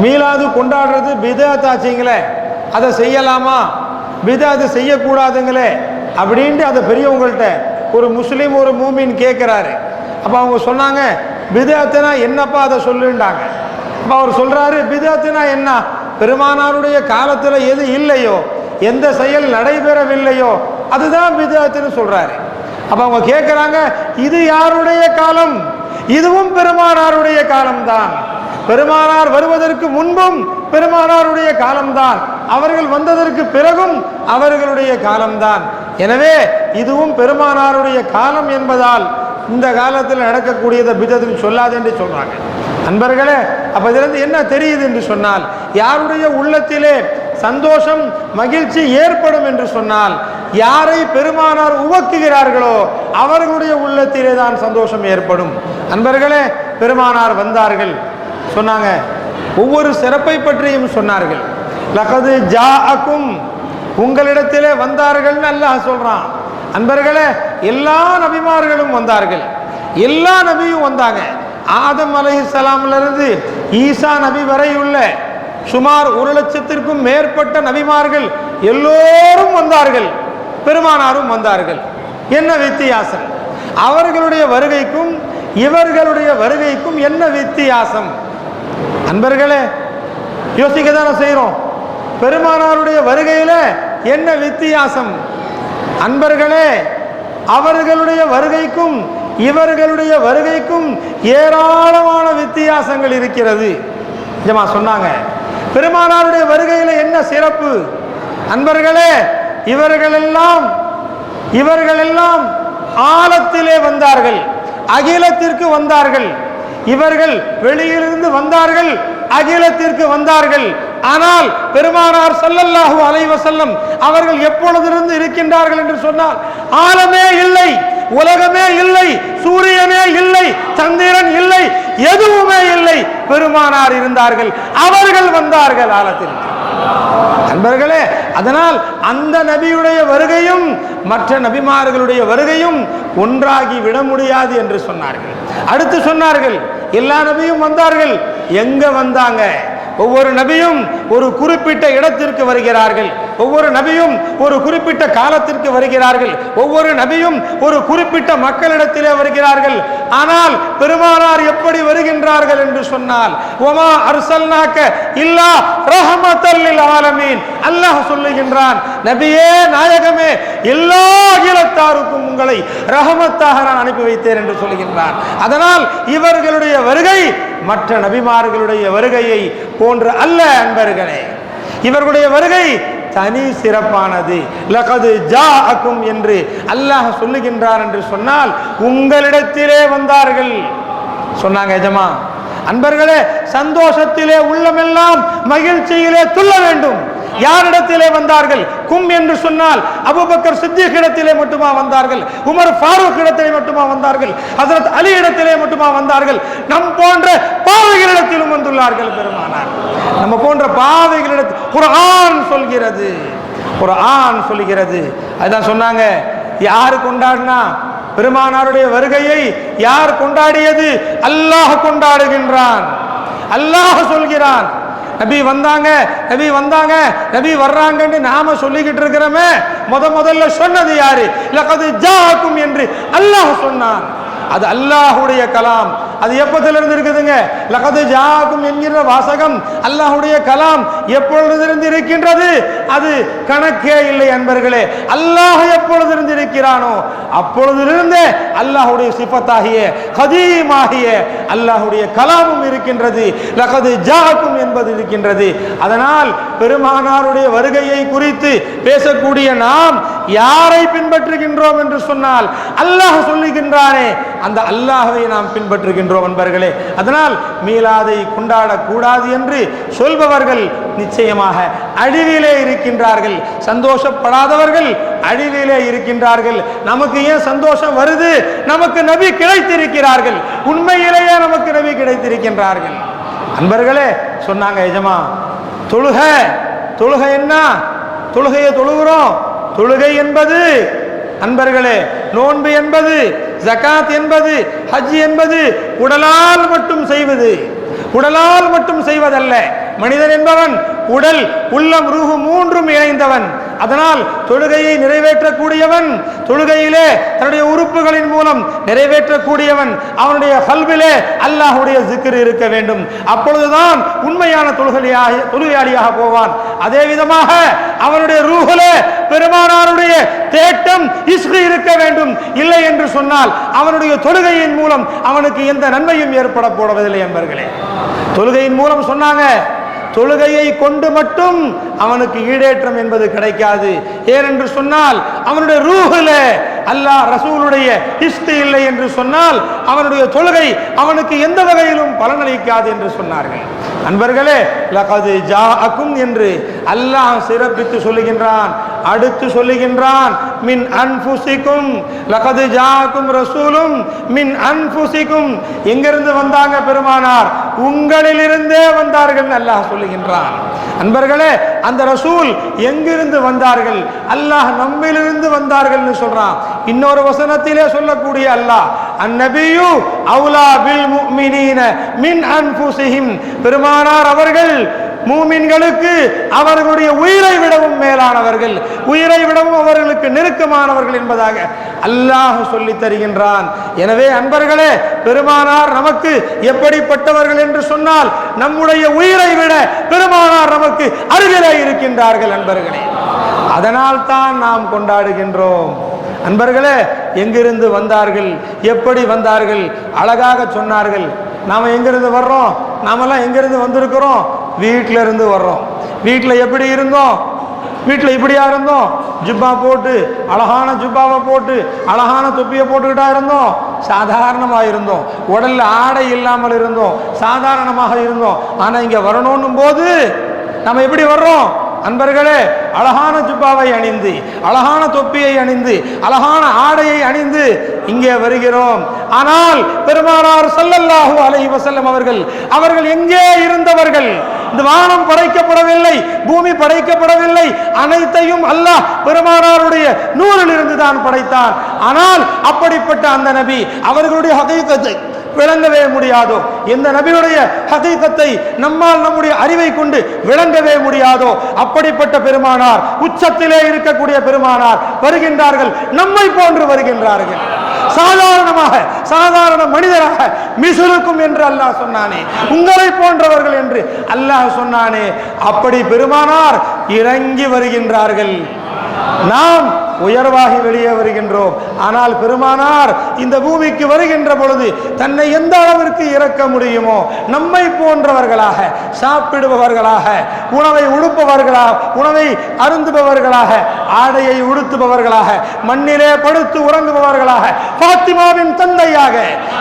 மீலாது கொண்டாடுறது பிதஅத் ஆச்சுங்களே, அதை செய்யலாமா? பிதஅத் செய்யக்கூடாதுங்களே அப்படின்ட்டு அதை பெரியவங்கள்ட்ட ஒரு முஸ்லீம் ஒரு மூமின் கேட்குறாரு. அப்போ அவங்க சொன்னாங்க, பிதஅத்துனா என்னப்பா அதை சொல்லுண்டாங்க. அப்போ அவர் சொல்கிறாரு, பிதஅத்துனா என்ன? பெருமானாருடைய காலத்தில் எது இல்லையோ, எந்த செயல் நடைபெறவில்லையோ அதுதான் பிதஅத்துன்னு சொல்கிறாரு. அப்போ அவங்க கேட்குறாங்க, இது யாருடைய காலம்? இதுவும் பெருமானாருடைய காலம்தான். பெருமானார் வருவதற்கு முன்பும் பெருமானாருடைய காலம்தான், அவர்கள் வந்ததற்கு பிறகும் அவர்களுடைய காலம்தான். எனவே இதுவும் பெருமானாருடைய காலம் என்பதால் இந்த காலத்தில் நடக்கக்கூடியதை பிதஅத்துன்னு சொல்லாது என்று சொல்றாங்க. அன்பர்களே, அப்ப இதிலிருந்து என்ன தெரியுது என்று சொன்னால், யாருடைய உள்ளத்திலே சந்தோஷம் மகிழ்ச்சி ஏற்படும் என்று சொன்னால், யாரை பெருமானார் உவக்குகிறார்களோ அவர்களுடைய உள்ளத்திலே தான் சந்தோஷம் ஏற்படும். அன்பர்களே, பெருமானார் வந்தார்கள், சொன்னாங்க, ஒவ்வொரு சிறப்பை பற்றியும் சொன்னார்கள். லகது ஜாஅக்கும், உங்களிடத்திலே வந்தார்கள் அல்லாஹ் சொல்றான். அன்பர்களே, எல்லா நபிமார்களும் வந்தார்கள், எல்லா நபியும் வந்தாங்க. ஆதம் அலைஹிஸ்ஸலாம்ல இருந்து ஈசா நபி வரை உள்ள சுமார் 1,00,000க்கும் மேற்பட்ட நபிமார்கள் எல்லோரும் வந்தார்கள், பெருமானாரும் வந்தார்கள். என்ன வித்தியாசம்? அவர்களுடைய வருகைக்கும் இவர்களுடைய வருகைக்கும் என்ன வித்தியாசம்? அன்பர்களே, யோசிக்க தானே செய்கிறோம். பெருமானாருடைய வருகையில என்ன வித்தியாசம்? அன்பர்களே, அவர்களுடைய வருகைக்கும் இவர்களுடைய வருகைக்கும் ஏராளமான வித்தியாசங்கள் இருக்கிறது. ஜமா சொன்னாங்க, பெருமானாருடைய வருகையில என்ன சிறப்பு? அன்பர்களே, இவர்களெல்லாம் ஆழத்திலே வந்தார்கள், அகிலத்திற்கு வந்தார்கள். இவர்கள் வெளியிலிருந்து வந்தார்கள், அகிலத்திற்கு வந்தார்கள். ஆனால் பெருமானார் ஸல்லல்லாஹு அலைஹி வஸல்லம் அவர்கள் எப்பொழுதிருந்து இருக்கின்றார்கள் என்று சொன்னால், ஆலமே இல்லை, உலகமே இல்லை, சூரியனே இல்லை, சந்திரன் இல்லை, எதுவுமே இல்லை, பெருமானார் இருந்தார்கள், அவர்கள் வந்தார்கள் ஆலத்தில். அன்பர்களே, அதனால் அந்த நபியுடைய வருகையும் மற்ற நபிமார்களுடைய வருகையும் ஒன்றாகி விட முடியாது என்று சொன்னார்கள். அடுத்து சொன்னார்கள், எல்லா நபியும் வந்தார்கள். எங்க வந்தாங்க? ஒவ்வொரு நபியும் ஒரு குறிப்பிட்ட இடத்திற்கு வருகிறார்கள், ஒவ்வொரு நபியும் ஒரு குறிப்பிட்ட காலத்திற்கு வருகிறார்கள், ஒவ்வொரு நபியும் ஒரு குறிப்பிட்ட மக்களிடத்திலே வருகிறார்கள். ஆனால் பெருமானார் எப்படி வருகின்றார்கள் என்று சொன்னால், வமா அர்சல்னாக இல்லா ரஹ்மத்தல் லில் ஆலமீன், அல்லாஹ் சொல்லுகின்றான், நபியே, நாயகமே, எல்லா அகிலத்தாருக்கும் உங்களை ரஹமத்தாக நான் அனுப்பி வைத்தேன் என்று சொல்லுகின்றான். அதனால் இவர்களுடைய வருகை மற்ற நபிமார்களுடைய வருகையை போன்று அல்ல. அன்பர்களே, இவர்களுடைய வருகை தனி சிறப்பானது. லகது ஜாஅக்கும் என்று அல்லாஹ் சொல்லுகின்றார் என்று சொன்னால், உங்களிடத்திலே வந்தார்கள் சொன்னாங்க. எஜமா, அன்பர்களே, சந்தோஷத்திலே உள்ளமெல்லாம் மகிழ்ச்சியிலே துள்ள வேண்டும். யாரிடத்திலே வந்தார்கள்? கும் என்று சொன்னால் அபூபக்கர் சித்திக் இடத்திலே மட்டுமா வந்தார்கள்? உமர் ஃபாரூக் இடத்திலே மட்டுமா வந்தார்கள்? ஹஜ்ரத் அலி இடத்திலே மட்டுமா வந்தார்கள்? நம் போன்ற பாவிகளிடத்திலும் வந்துள்ளார்கள் பெருமானார். நம்ம போன்ற பாவிகளிடத்தில் குர்ஆன் சொல்கிறது, குர்ஆன் சொல்கிறது. அதான் சொன்னாங்க, யாரு கொண்டாடினா பெருமானாருடைய வருகையை யார் கொண்டாடியது? அல்லாஹ் கொண்டாடுகின்றான். அல்லாஹ் சொல்கிறான், நபி வந்தாங்க, நபி வந்தாங்க, நபி வர்றாங்கன்னு நாம சொல்லிக்கிட்டு இருக்கிறோமே, முதல்ல சொன்னது யாரு? லகது ஜாஅக்கும் என்று அல்லாஹ் சொன்னான். அது அல்லாஹ்வுடைய கலாம். அது எப்பதிலிருந்து இருக்குதுங்க? லகது ஜாஅக்கும் என்கிற வாசகம் அல்லாஹ்வுடைய கலாம் எப்பொழுதிருந்து இருக்கின்றது? அது கணக்கே இல்லை அன்பர்களே. அல்லாஹ் எப்பொழுதிருந்து இருக்கிறானோ அப்பொழுதிலிருந்தே அல்லாஹ்வுடைய சிஃபத்தாகிய கதீமாகிய அல்லாஹ்வுடைய கலாமும் இருக்கின்றது, லகது ஜாஅக்கும் என்பது இருக்கின்றது. அதனால் பெருமானாருடைய வருகையை குறித்து பேசக்கூடிய நாம் யாரை பின்பற்றுகின்றோம் என்று சொன்னால், அல்லாஹ் சொல்லுகின்றானே அந்த அல்லாஹ்வை நாம் பின்பற்றுகின்றோம் அன்பர்களே. அதனால் மீலாதை கொண்டாடக்கூடாது என்று சொல்பவர்கள் நிச்சயமாக அழிவிலே இருக்கின்றார்கள். சந்தோஷப்படாதவர்கள் அழிவிலே இருக்கின்றார்கள். நமக்கு ஏன் சந்தோஷம் வருது? நமக்கு நபி கிடைத்திருக்கிறார்கள், உண்மையிலேயே நமக்கு நபி கிடைத்திருக்கின்றார்கள். அன்பர்களே, சொன்னாங்க, எஜமா, தொழுகை என்ன? தொழுகையை தொழுகிறோம். தொழுகை என்பது அன்பர்களே, நோன்பு என்பது, ஜகாத் என்பது, ஹஜ் என்பது உடலால் மட்டும் செய்வது, உடலால் மட்டும் செய்வதல்ல. மனிதன் என்பவன் உடல், உள்ளம், ரூஹு மூன்றும் இணைந்தவன். அதனால் தொழுகையை நிறைவேற்றக்கூடியவன், தொழுகையிலே தன்னுடைய உறுப்புகளின் மூலம் நிறைவேற்றக்கூடியவன், அவனுடைய கல்விலே அல்லாஹ்வுடைய ஜிக்ர் இருக்க வேண்டும். அப்பொழுதுதான் உண்மையான தொழுகையாளியாக போவான். அதே விதமாக அவனுடைய ரூஹிலே பெருமானாருடைய தேட்டம், இஸ்க் இருக்க வேண்டும். இல்லை என்று சொன்னால் அவனுடைய தொழுகையின் மூலம் அவனுக்கு எந்த நன்மையும் ஏற்பட போவதில்லை என்பர்களே. தொழுகையின் மூலம் சொன்னாங்க, தொழுகையை கொண்டு மட்டும் அவனுக்கு ஈடேற்றம் என்பது கிடைக்காது. ஏனென்று சொன்னால் அவனுடைய ரூஹில அல்லாஹ் ரசூலுடைய இஸ்க் இல்லை என்று சொன்னால் அவனுடைய தொழுகை அவனுக்கு எந்த வகையிலும் பலனளிக்காது என்று சொன்னார்கள். அன்பர்களே, லகது ஜாஅக்கும் என்று அல்லாஹ் சிறப்பித்து சொல்லுகின்றான். அடுத்து சொல்லுகின்றான் மின் அன்ஃபுசிக்கும் லகது ஜாக்கும் ரசூலும் மின் அன்ஃபுசிக்கும். எங்கிருந்து வந்தாங்க பெருமானார்? உங்களிலிருந்தே வந்தார்கள் அல்லாஹ் சொல்லுகின்றான். அன்பர்களே, அந்த ரசூல் எங்கிருந்து வந்தார்கள்? அல்லாஹ் நம்மிலிருந்து வந்தார்கள் சொல்றான். இன்னொரு வசனத்திலே சொல்லக்கூடிய அல்லாஹ் அந்நபியு அவுலா பில் முஃமினீன மின் அன்ஃபுசிஹிம். பெருமானார் அவர்கள் மூமின்களுக்கு அவர்களுடைய உயிரை விடவும் மேலானவர்கள், உயிரை விடவும் அவர்களுக்கு நெருக்கமானவர்கள் என்பதாக அல்லாஹ் சொல்லி தருகின்றான். எனவே அன்பர்களே, பெருமானார் நமக்கு எப்படிப்பட்டவர்கள் என்று சொன்னால் நம்முடைய உயிரை விட பெருமானார் நமக்கு அருகிலே இருக்கின்றார்கள் அன்பர்களே. அதனால் தான் நாம் கொண்டாடுகின்றோம். அன்பர்களே, எங்கிருந்து வந்தார்கள், எப்படி வந்தார்கள்? அழகாக சொன்னார்கள். நாம் எங்கிருந்து வர்றோம்? நாமெல்லாம் எங்கிருந்து வந்திருக்கிறோம்? வீட்டில இருந்து வர்றோம். வீட்டில் எப்படி இருந்தோம்? வீட்டில் இப்படியா இருந்தோம்? ஜுப்பா போட்டு, அழகான ஜுப்பாவை போட்டு, அழகான தொப்பியை போட்டுக்கிட்டா இருந்தோம்? சாதாரணமாக இருந்தோம். உடல்ல ஆடை இல்லாமல் இருந்தோம், சாதாரணமாக இருந்தோம். ஆனால் இங்கே வரணும் போது நம்ம எப்படி வர்றோம்? அன்பர்களே, அழகான ஜுப்பாவை அணிந்து, அழகான தொப்பியை அணிந்து, அழகான ஆடையை அணிந்து இங்கே வருகிறோம். ஆனால் பெருமானார் ஸல்லல்லாஹு அலைஹி வஸல்லம் அவர்கள் எங்கே இருந்தவர்கள்? இந்த வானம் படைக்கப்படவில்லை, பூமி படைக்கப்படவில்லை. அனைத்தையும் அல்லாஹ் பெருமானாருடைய நூறிலிருந்து தான் படைத்தான். ஆனால் அப்படிப்பட்ட அந்த நபி அவர்களுடைய ஹகீகத்தை விளங்கவே முடியாதோ? எந்த நபியுடைய ஹகீகத்தை நம்மால் நம்முடைய அறிவை கொண்டு விளங்கவே முடியாதோ அப்படிப்பட்ட பெருமானார், உச்சத்திலே இருக்கக்கூடிய பெருமானார் வருகின்றார்கள். நம்மை போன்று வருகின்றார்கள். சாதாரணமாக, சாதாரண மனிதராக மிசுலுக்கும் என்று அல்லாஹ் சொன்னானே, உங்களை போன்றவர்கள் என்று அல்லாஹ் சொன்னானே, அப்படி பெருமானார் இறங்கி வருகின்றார்கள். நாம் உயர்வாகி வெளியே வருகின்றோம். ஆனால் பெருமானார் இந்த பூமிக்கு வருகின்ற பொழுது தன்னை எந்த அளவிற்கு இறக்க முடியுமோ நம்மை போன்றவர்களாக, சாப்பிடுபவர்களாக, உணவை உடுப்பவர்களாக, உணவை அருந்துபவர்களாக, ஆடையை உடுத்துபவர்களாக, மண்ணிலே படுத்து உறங்குபவர்களாக, பாத்திமாவின் தந்தையாக,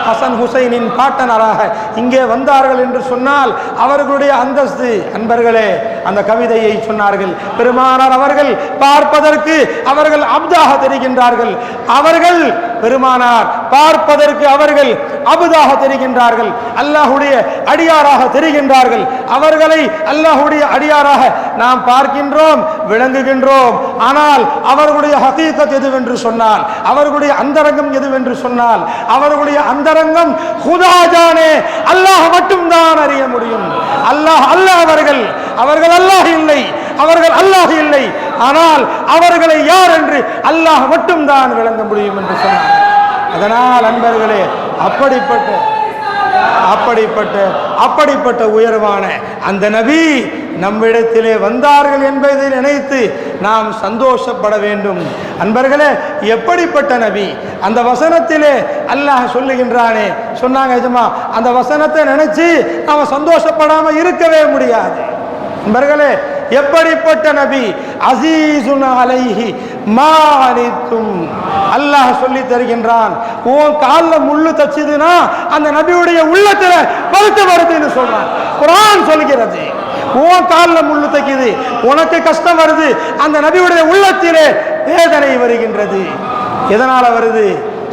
ஹசன் ஹுசைனின் பாட்டனராக இங்கே வந்தார்கள் என்று சொன்னால் அவர்களுடைய அந்தஸ்து. அன்பர்களே, அந்த கவிதையை சொன்னார்கள். பெருமானார் அவர்கள் பார்ப்பதற்கு அவர்கள் அப்தாக தெரிகின்றார்கள். அவர்கள் பெருமானார் பார்ப்பதற்கு அவர்கள் அபுதாக தெரிகின்றார்கள். அல்லாஹ்வுடைய அடியாராக தெரிகின்றார்கள். அவர்களை அல்லாஹ்வுடைய அடியாராக நாம் பார்க்கின்றோம், விளங்குகின்றோம். ஆனால் அவர்களுடைய ஹகீகத் எதுவென்று சொன்னால், அவர்களுடைய அந்தரங்கம் எதுவென்று சொன்னால், அவர்களுடைய அந்தரங்கம் ஹுதா ஜானே, அல்லாஹ் மட்டும்தான் அறிய முடியும். அல்லாஹ் அல்லாஹ் அவர்கள் அல்லாஹ் இல்லை, அவர்கள் அல்லாஹ் இல்லை. ஆனால் அவர்களை யார் என்று அல்லாஹ் மட்டும்தான் விளங்க முடியும் என்று சொன்னார். அதனால் அன்பர்களே, அப்படிப்பட்ட உயர்வான அந்த நபி நம்மிடத்திலே வந்தார்கள் என்பதை நினைத்து நாம் சந்தோஷப்பட வேண்டும். அன்பர்களே, எப்படிப்பட்ட நபி? அந்த வசனத்திலே அல்லாஹ் சொல்லுகின்றானே, சொன்னாங்க எஜமா, அந்த வசனத்தை நினைச்சு நாம சந்தோஷப்படாம இருக்கவே முடியாது. அன்பர்களே, எப்படிப்பட்ட நபி? அஸீஸுன் அலைஹி மா அனித்தும். அல்லாஹ் சொல்லி தருகின்றான், உன் காலில் முள்ளு தச்சுதுன்னா அந்த நபியுடைய உள்ளத்துல பருத்து வருதுன்னு சொல்றான். குர்ஆன் சொல்கிறது, உன் காலில் முள்ளு தைக்குது, உனக்கு கஷ்டம் வருது, அந்த நபியுடைய உள்ளத்திலே வேதனை வருகின்றது. எதனால வருது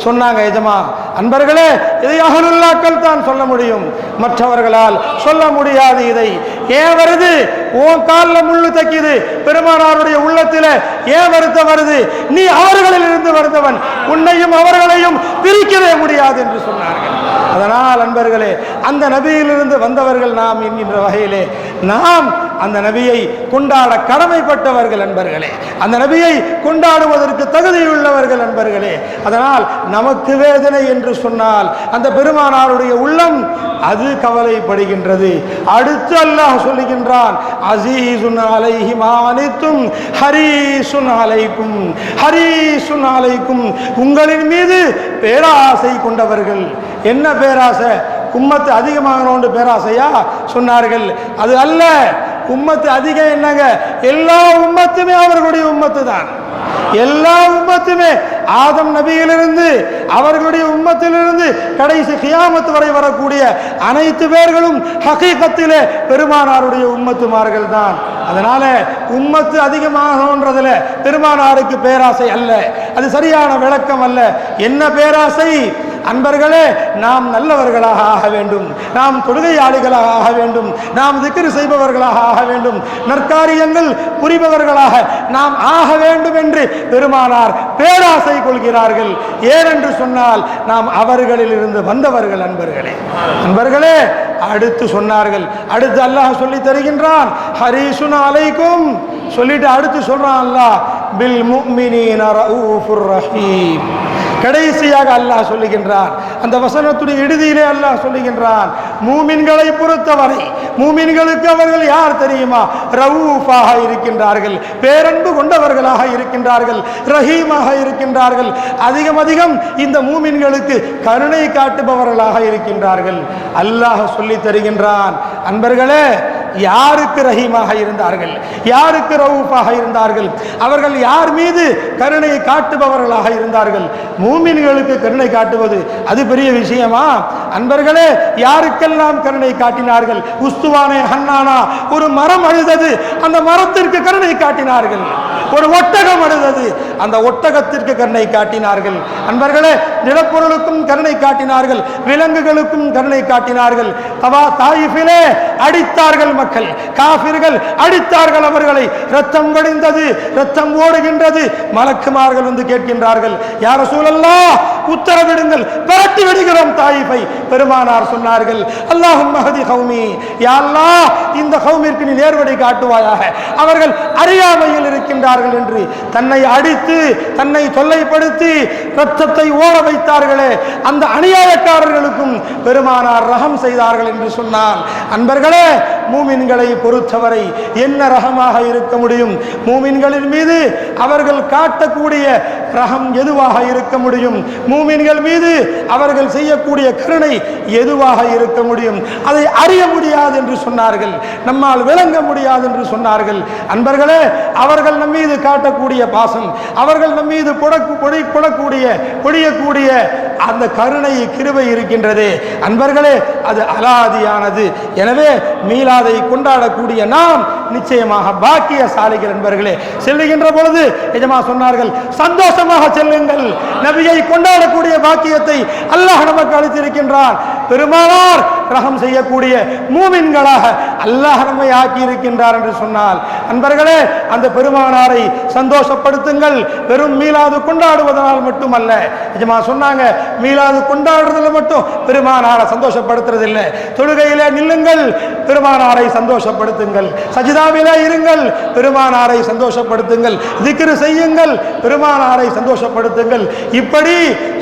சொன்னாங்க எஜமா. அன்பர்களே, இதை அஹ்லுல்லாக்கள் தான் சொல்ல முடியும், மற்றவர்களால் சொல்ல முடியாது. இதை ஏன் வருது? உன் காலில் முள்ளு தைக்குது, பெருமானாருடைய உள்ளத்தில ஏன் வருத்தம் வருது? நீ அவர்களில் இருந்து வருந்தவன், உன்னையும் அவர்களையும் பிரிக்கவே முடியாது என்று சொன்னார்கள். அதனால் அன்பர்களே, அந்த நபியிலிருந்து வந்தவர்கள் நாம் என்கின்ற வகையிலே நாம் அந்த நபியை கொண்டாட கடமைப்பட்டவர்கள் அன்பர்களே. அந்த நபியை கொண்டாடுவதற்கு தகுதியுள்ளவர்கள் அன்பர்களே. அதனால் நமக்கு வேதனை என்று சொன்னால் அந்த பெருமானாருடைய உள்ளம் அது கவலைப்படுகின்றது. அடுத்து அல்லாஹ் சொல்லுகின்றான், அஸீஸுன் அலைஹி மா அனித்தும் ஹரீஸுன் அலைக்கும், ஹரீஸுன் அலைக்கும், உங்களின் மீது பேராசை கொண்டவர்கள். என்ன பேராசை? உம்மத்து அதிகமாகணும்னு பேராசையா சொன்னார்கள்? அது அல்ல. உம்மத்து அதிகம் என்னங்க? எல்லா உம்மத்துமே அவர்களுடைய உம்மத்து தான். எல்லா உம்மத்துமே ஆதம் நபியிலிருந்து அவர்களுடைய உம்மத்திலிருந்து கடைசி கியாமத் வரை வரக்கூடிய அனைத்து பேர்களும் ஹகீகத்திலே பெருமானாருடைய உம்மத்துமார்கள் தான். அதனால உம்மத்து அதிகமாகன்றதுல பெருமானாருக்கு பேராசை அல்ல, அது சரியான விளக்கம் அல்ல. என்ன பேராசை? அன்பர்களே, நாம் நல்லவர்களாக ஆக வேண்டும், நாம் தொழுகையாளிகளாக ஆக வேண்டும், நாம் திக்ர் செய்பவர்களாக ஆக வேண்டும், நற்காரியங்கள் புரிபவர்களாக நாம் ஆக வேண்டும் என்று பெருமானார் பேராசை கொள்கிறார்கள். ஏனென்று சொன்னால் நாம் அவர்களில் இருந்து வந்தவர்கள். அன்பர்களே, அடுத்து சொன்னார்கள், அடுத்து அல்லாஹ் சொல்லி தருகின்றான், ஹரீசுன் அலைக்கும் சொல்லிட்டு அடுத்து சொல்றான் அல்லாஹ், பில் முஃமினீன ரഊஃபுர் ரஹீம். கடைசியாக அல்லாஹ் சொல்லுகின்றான், அந்த வசனத்துடைய இறுதியிலே அல்லாஹ் சொல்லுகின்றான், மூமின்களை பொறுத்தவரை மூமின்களுக்கு அவர்கள் யார் தெரியுமா? ரഊஃபாக இருக்கின்றார்கள், பேரன்பு கொண்டவர்களாக இருக்கின்றார்கள், ரஹீமாக இருக்கின்றார்கள், அதிகம் இந்த மூமின்களுக்கு கருணை காட்டுபவர்களாக இருக்கின்றார்கள். அல்லாஹ் சொல்லி தருகின்றான், அன்பர்களே, யாருக்கு ரஹீமாக இருந்தார்கள், யாருக்கு ரഊஃபாக இருந்தார்கள், அவர்கள் யார் மீது கருணை காட்டுபவர்களாக இருந்தார்கள்? மூமின்களுக்கு கருணை காட்டுவது அது பெரிய விஷயமா? அன்பர்களே, யாருக்கெல்லாம் கருணை காட்டினார்கள்? உஸ்துவானே ஹன்னானா, ஒரு மரம் அழுதது, அந்த மரத்திற்கு கருணை காட்டினார்கள். ஒரு ஒட்டகம் அழுதது, அந்த ஒட்டகத்திற்கு கருணை காட்டினார்கள். அன்பர்களே, நிலப்பொருளுக்கும் கருணை காட்டினார்கள், விலங்குகளுக்கும் கருணை காட்டினார்கள். தாயிஃபிலே அடித்தார்கள் மக்கள், காஃபிர்கள் அடித்தார்கள் அவர்களை, ரத்தம் வடிந்தது, ரத்தம் ஓடுகின்றது. மலக்குமார்கள் வந்து கேட்கின்றார்கள், யா ரசூலல்லாஹ், உத்தரவிடுங்கள், பரட்டி விடுகிறோம் தாயிஃபை. பெருமானார் சொன்னார்கள், அல்லாஹும்ம ஹதி கௌமி, யா அல்லாஹ், இந்த கௌமிற்கு நீ நேர்வழி காட்டுவாயாக, அவர்கள் அறியாமையில் இருக்கின்றார்கள் என்று தன்னை அடித்து தன்னை தொல்லைப்படுத்தி ரத்தத்தை ஓட வைத்தார்களே, அந்த அநியாயக்காரர்களுக்கும் பெருமானார் ரஹம் செய்தார்கள் என்று சொன்னார். அன்பர்களே, மூமின்களை பொறுத்தவரை என்ன ரஹமாக இருக்க முடியும்? மூமின்களின் மீது அவர்கள் காட்டக்கூடிய ரஹம் எதுவாக இருக்க முடியும்? மூமின்கள் மீது அவர்கள் செய்யக்கூடிய கருணை எதுவாக இருக்க முடியும்? அதை அறிய முடியாது என்று சொன்னார்கள், நம்மால் விளங்க முடியாது என்று சொன்னார்கள். அன்பர்களே, அவர்கள் நம் மீது காட்டக்கூடிய பாசம், அவர்கள் நம் மீது பொழியக்கூடிய அந்த கருணை கிருபை இருக்கின்றதே அன்பர்களே, அது அலாதியானது. எனவே மீலாதை கொண்டாடக்கூடிய நாம் நிச்சயமாக பாக்கியசாலிகள். அன்பர்களே, செல்லுகின்ற பொழுது எஜமா சொன்னார்கள், சந்தோஷமாக செல்லுங்கள். நபியை கொண்டாடக்கூடிய பாக்கியத்தை அல்லாஹ் நமக்கு அளித்திருக்கின்றான். பெருமானார் ரஹம் செய்யக்கூடிய மூமின்களாக அல்லாஹ் நம்மை ஆக்கி இருக்கின்றார் என்று சொன்னால், அன்பர்களே, அந்த பெருமானாரை சந்தோஷப்படுத்துங்கள். வெறும் மீலாது கொண்டாடுவதனால் மட்டுமல்ல. எஜமா சொன்னாங்க, மீலாது கொண்டாடுறதுல மட்டும் பெருமானாரை சந்தோஷப்படுத்துறது இல்லை. தொழுகையிலே நில்லுங்கள், பெருமானாரை சந்தோஷப்படுத்துங்கள். சஜிதாவிலே இருங்கள், பெருமானாரை சந்தோஷப்படுத்துங்கள். திக்ர் செய்யுங்கள், பெருமானாரை சந்தோஷப்படுத்துங்கள். இப்படி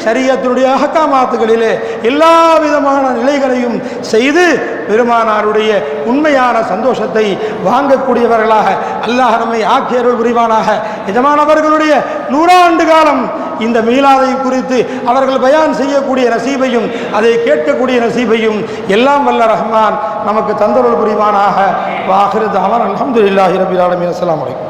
ஷரியத்துடைய அஹ்காமாத்துகளிலே எல்லா விதமான நிலைகளையும் செய்து பெருமானாருடைய உண்மையான சந்தோஷத்தை வாங்கக்கூடியவர்களாக அல்லாஹ் நம்மை ஆக்கியருள் புரிவானாக. எஜமானவர்களுடைய 100 ஆண்டு காலம் இந்த மீலாதை குறித்து அவர்கள் பயான் செய்யக்கூடிய நசீபையும் அதை கேட்கக்கூடிய நசீபையும் எல்லாம் வல்ல ரஹ்மான் நமக்கு தந்தருள் புரிவானாக. வாஹிரு தஅவானா அல்ஹம்துலில்லாஹி ரப்பில் ஆலமீன். அஸ்ஸலாமு அலைக்கும்.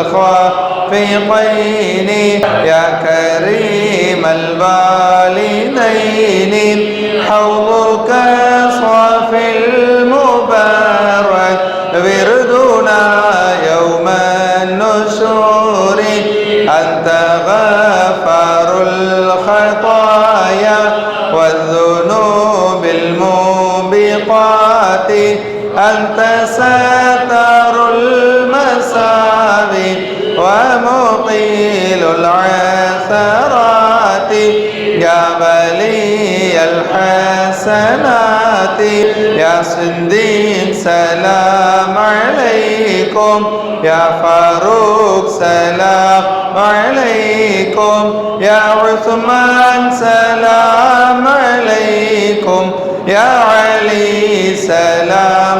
الخافقين يا كريم الوالدين حوضك صافي المبارك وردنا يوم النشور أنت غفار الخطايا والذنوب الموبقات أنت ستر المساوي ومطيل العثرات يا ولي الحسنات يا صديق سلام عليكم يا فاروق سلام عليكم يا عثمان سلام عليكم يا علي سلام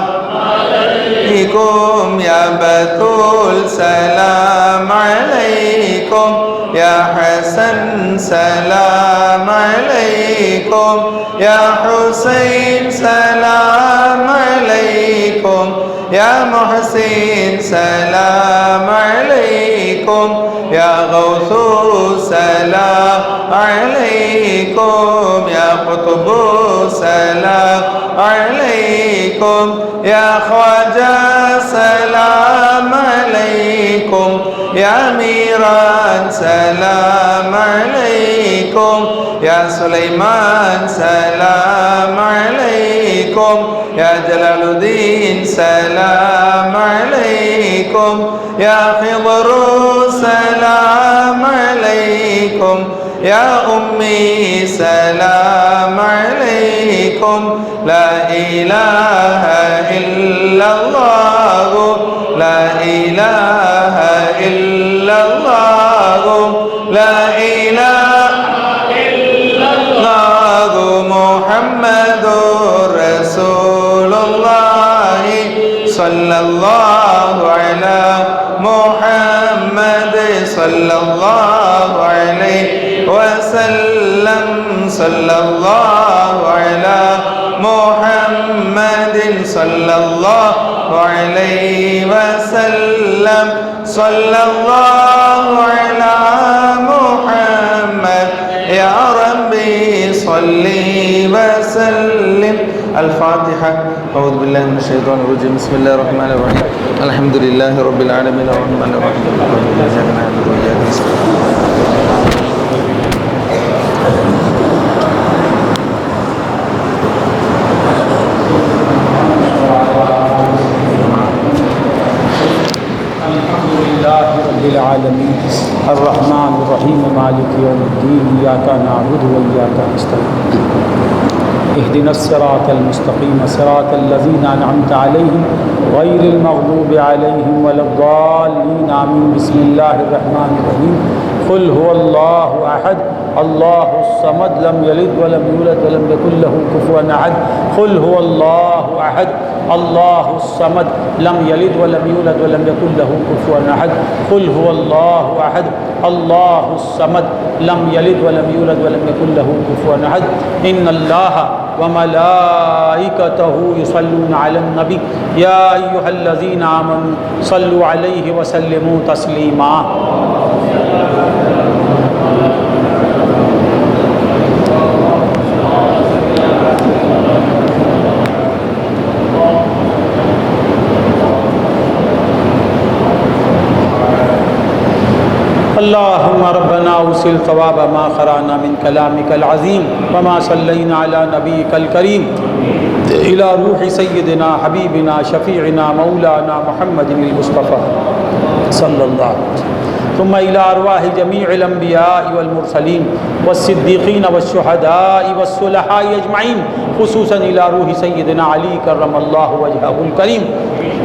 عليكم يا بتول سلام عليكم يا حسن سلام عليكم يا حسين سلام عليكم يا محسن سلام عليكم يا غوث سلام عليكم يا قطب سلام عليكم يا خواجة سلام عليكم يا ميران سلام عليكم يا سليمان سلام عليكم يا جلال الدين سلام عليكم يا خضر سلام عليكم يا أمي سلام عليكم لا إله إلا الله لا إله إلا الله لا إله إلا الله محمد رسول الله صلى الله على محمد صلى الله عليه وسلم صلى الله على محمد صلى الله عليه وسلم صلى الله على محمد يا ربي صل وسلم. الفاتحة. أعوذ بالله من الشيطان الرجيم. بسم الله الرحمن الرحيم. الحمد لله رب العالمين الرحمن الرحيم إياك نعبد وإياك نستعين.
رب العالمين الرحمن الرحيم مالك يوم الدين إياك نعبد وإياك نستعين اهدنا الصراط المستقيم صراط الذين أنعمت عليهم غير المغضوب عليهم ولا الضالين آمين. بسم الله الرحمن الرحيم. قل هو الله أحد الله الصمد لم يلد ولم يولد ولم يكن له كفوا أحد. قل هو الله أحد الله الصمد لم يلد ولم يولد ولم يكن له كفوا أحد. قل هو الله أحد الله الصمد لم يلد ولم يولد ولم يكن له كفوا أحد. إن الله وملائكته يصلون على النبي يا أيها الذين آمنوا صلوا عليه وسلموا تسليما. اللهم ربنا وصل ثواب ما قرأنا من كلامك العظيم وما صلينا على نبيك الكريم إلى روح سيدنا حبيبنا شفيعنا مولانا محمد المصطفى صلى الله عليه وسلم. ثم إلى أرواح جميع الأنبياء والمرسلين والصديقين والشهداء والصلحاء أجمعين خصوصا إلى روح سيدنا علي كرم الله وجهه الكريم.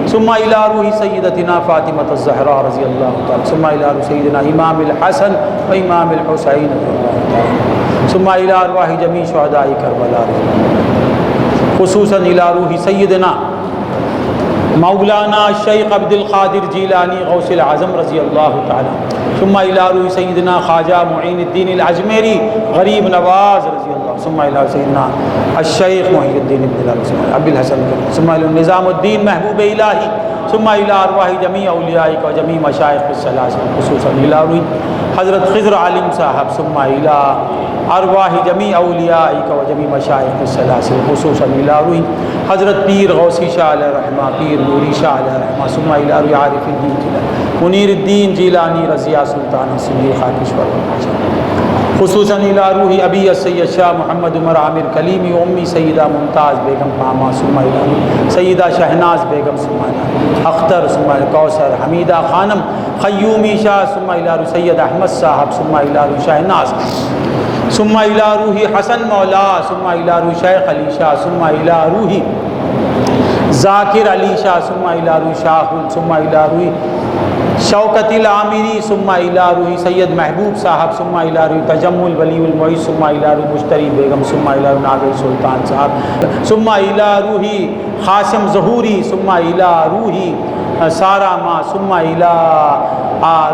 ثم إلى روح سيدتنا فاطمة الزهراء رضي الله تعالى. ثم إلى روح سيدنا إمام الحسن وإمام الحسين رضي الله تعالى. ثم إلى أرواح جميع شهداء كربلاء خصوصا إلى روح سيدنا مولانا الشيخ عبد القادر جیلانی غوث العظم رضی اللہ تعالی. ثم إلى روح سيدنا خواجہ معین الدین العجمیری غریب نواز رضی اللہ. ثم إلى سيدنا الشيخ محي الدين ابن أبي الحسن ثم إلى نظام الدين محبوب إلهي ثم إلى أرواح جميع أوليائك وجميع مشايخ الثلاثة خصوصا إلى روح حضرت خضر عالم صاحب ثم إلى أرواح جميع أوليائك وجميع مشايخ الثلاثة خصوصا إلى روح حضرت پیر غوثی شاہ علیہ رحمہ پیر نوری شاہ علیہ رحمہ ثم إلى روح عارف الدین منیر الدین جیلانی رضیہ سلطان صدیق خاکشور خصوصاً إلى روح أبي السيد شاہ محمد عمر عامر کلیمی امی سیدہ ممتاز بیگم پاما ثم إلى سیدہ شہناز بیگم ثم إلى اختر ثم إلى کوثر حمیدہ خانم خیومی شاہ ثم إلى سید احمد صاحب ثم إلى شہناز ثم إلى روح حسن مولا ثم إلى روح شیخ علی شاہ ثم إلى روح ذاکر علی شاہ ثم إلى روح شاہل ثم إلى روح شوکت العامری ثم إلى روح سید محبوب صاحب ثم إلى روح تجمل ولی المعیز ثم إلى روح مشتری بیگم ثم إلى روح ناگل سلطان صاحب ثم إلى روح خاسم ظہوری ثم إلى روح سارا ما ثم إلى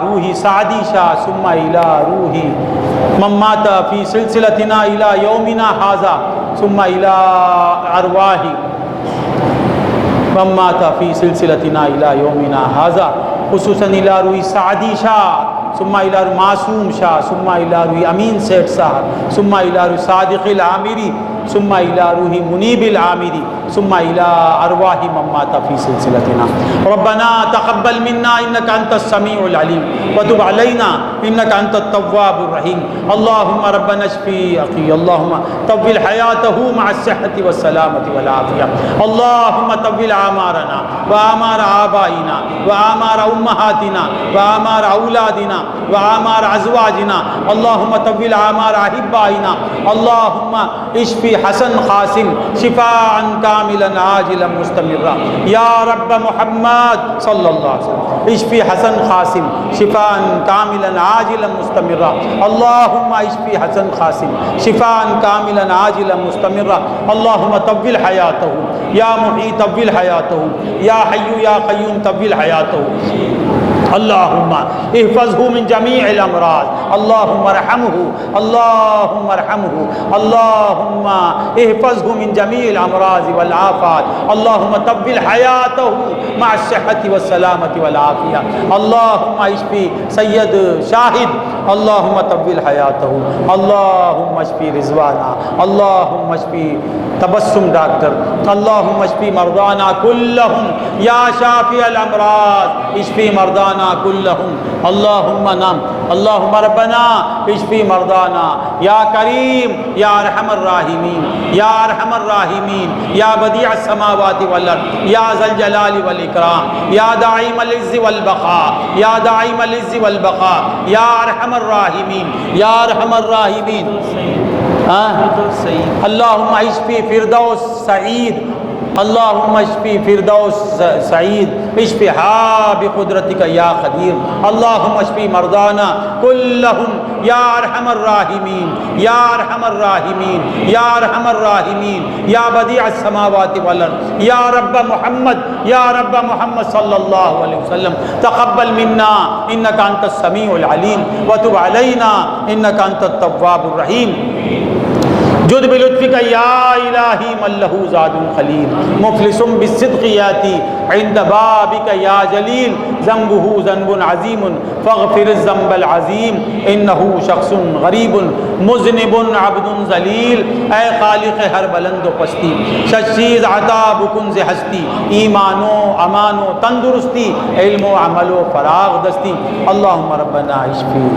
روح سعدی شاہ ثم إلى روح من مات في سلسلتنا إلى يومنا هذا ثم إلى أرواح من مات في سلسلتنا إلى يومنا هذا خصوصاً إلى روح سعدی شاہ ثم إلى روح معصوم شاہ ثم إلى روح امین سیٹ صاحب ثم إلى روح صادق العامری ثم إلى روح منیب العامری ثم إلى أرواح من مات في سلسلتنا ربنا تقبل منا إنك أنت السميع العليم وتب علينا إنك أنت التواب الرحيم اللهم ربنا اشفي أخي اللهم طول حياته مع الصحة والسلامة والعافية اللهم طول أعمارنا وأعمار آبائنا وأعمار أمهاتنا وأعمار أولادنا وأعمار أزواجنا اللهم طول أعمار أحبائنا اللهم اشفي حسن قاسم شفاء كاملا عاجلا مستمرا يا رب محمد صلى الله عليه وسلم اشفي حسن قاسم شفاء كاملا عاجلا مستمرا اللهم اشفي حسن قاسم شفاء كاملا عاجلا مستمرا اللهم طول حياته يا محيي طول حياته يا حي يا قيوم طول حياته اللهم احفظه من جميع الامراض اللهم ارحمه اللهم ارحمه اللهم احفظه من جميع الامراض والآفات اللهم طول حياته مع الصحة والسلامة والعافية اللهم اشفي سيد شاهد اللهم طول حياته اللهم اشفي رضوانا اللهم اشفي تبسم ڈاکٹر اللهم اشفي مرضانا كلهم يا شافي الامراض اشفي مرضانا كلهم اللهم نام اللهم ربنا اشفي مرضانا يا كريم يا ارحم الراحمين يا ارحم الراحمين يا بديع السماوات والارض يا ذا الجلال والاكرام يا دائم العز والبقاء يا دائم العز والبقاء يا ارحم الراحمين يا ارحم الراحمين اللهم اشفي فردوس سعيد اللهم اشفي فردوس سعيد اشفها بقدرتك يا قدير اللهم اشفي مرضانا كلهم يا ارحم الراحمين يا ارحم الراحمين يا ارحم الراحمين يا بديع السماوات والارض يا رب محمد يا رب محمد صلى الله عليه وسلم تقبل منا انك انت السميع العليم وتب علينا انك انت التواب الرحيم جد بلطفك يا إلهي من له زاد خليل مفلس بالصدق ياتي عند بابك يا جليل ذنبه ذنب عظيم فاغفر الذنب العظيم إنه شخص غريب مذنب عبد ذلیل اے خالق ہر بلند و پستی ششیز عطا بکنز ہستی ایمان و امان و تندرستی علم و عمل و فراغ دستی اللہم ربنا اشفی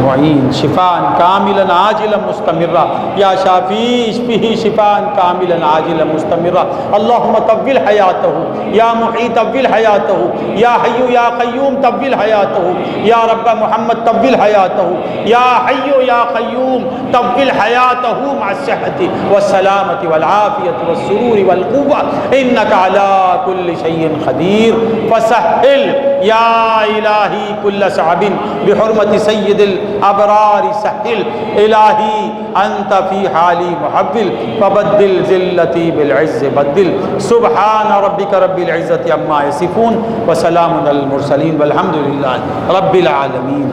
معین شفاء کاملا عاجلا مستمرا یا شافی اشفی شفاء کاملا عاجلا مستمرا اللہم طول حیاتہ یا محی طول حیاتہ یا حی یا قیوم طول حیاتہ یا رب محمد طول حیاتہ یا حی یا قیوم طول حیاتہ مع الصحة والسلامة والعافية والسرور والقوة إنك على كل شيء قدير فسهل يا إلهي كل صعب بحرمة سيد الأبرار سهل إلهي أنت في حالي محول فبدل ذلتي بالعز بدل سبحان ربك رب العزة عما يصفون وسلام على المرسلين والحمد لله رب العالمين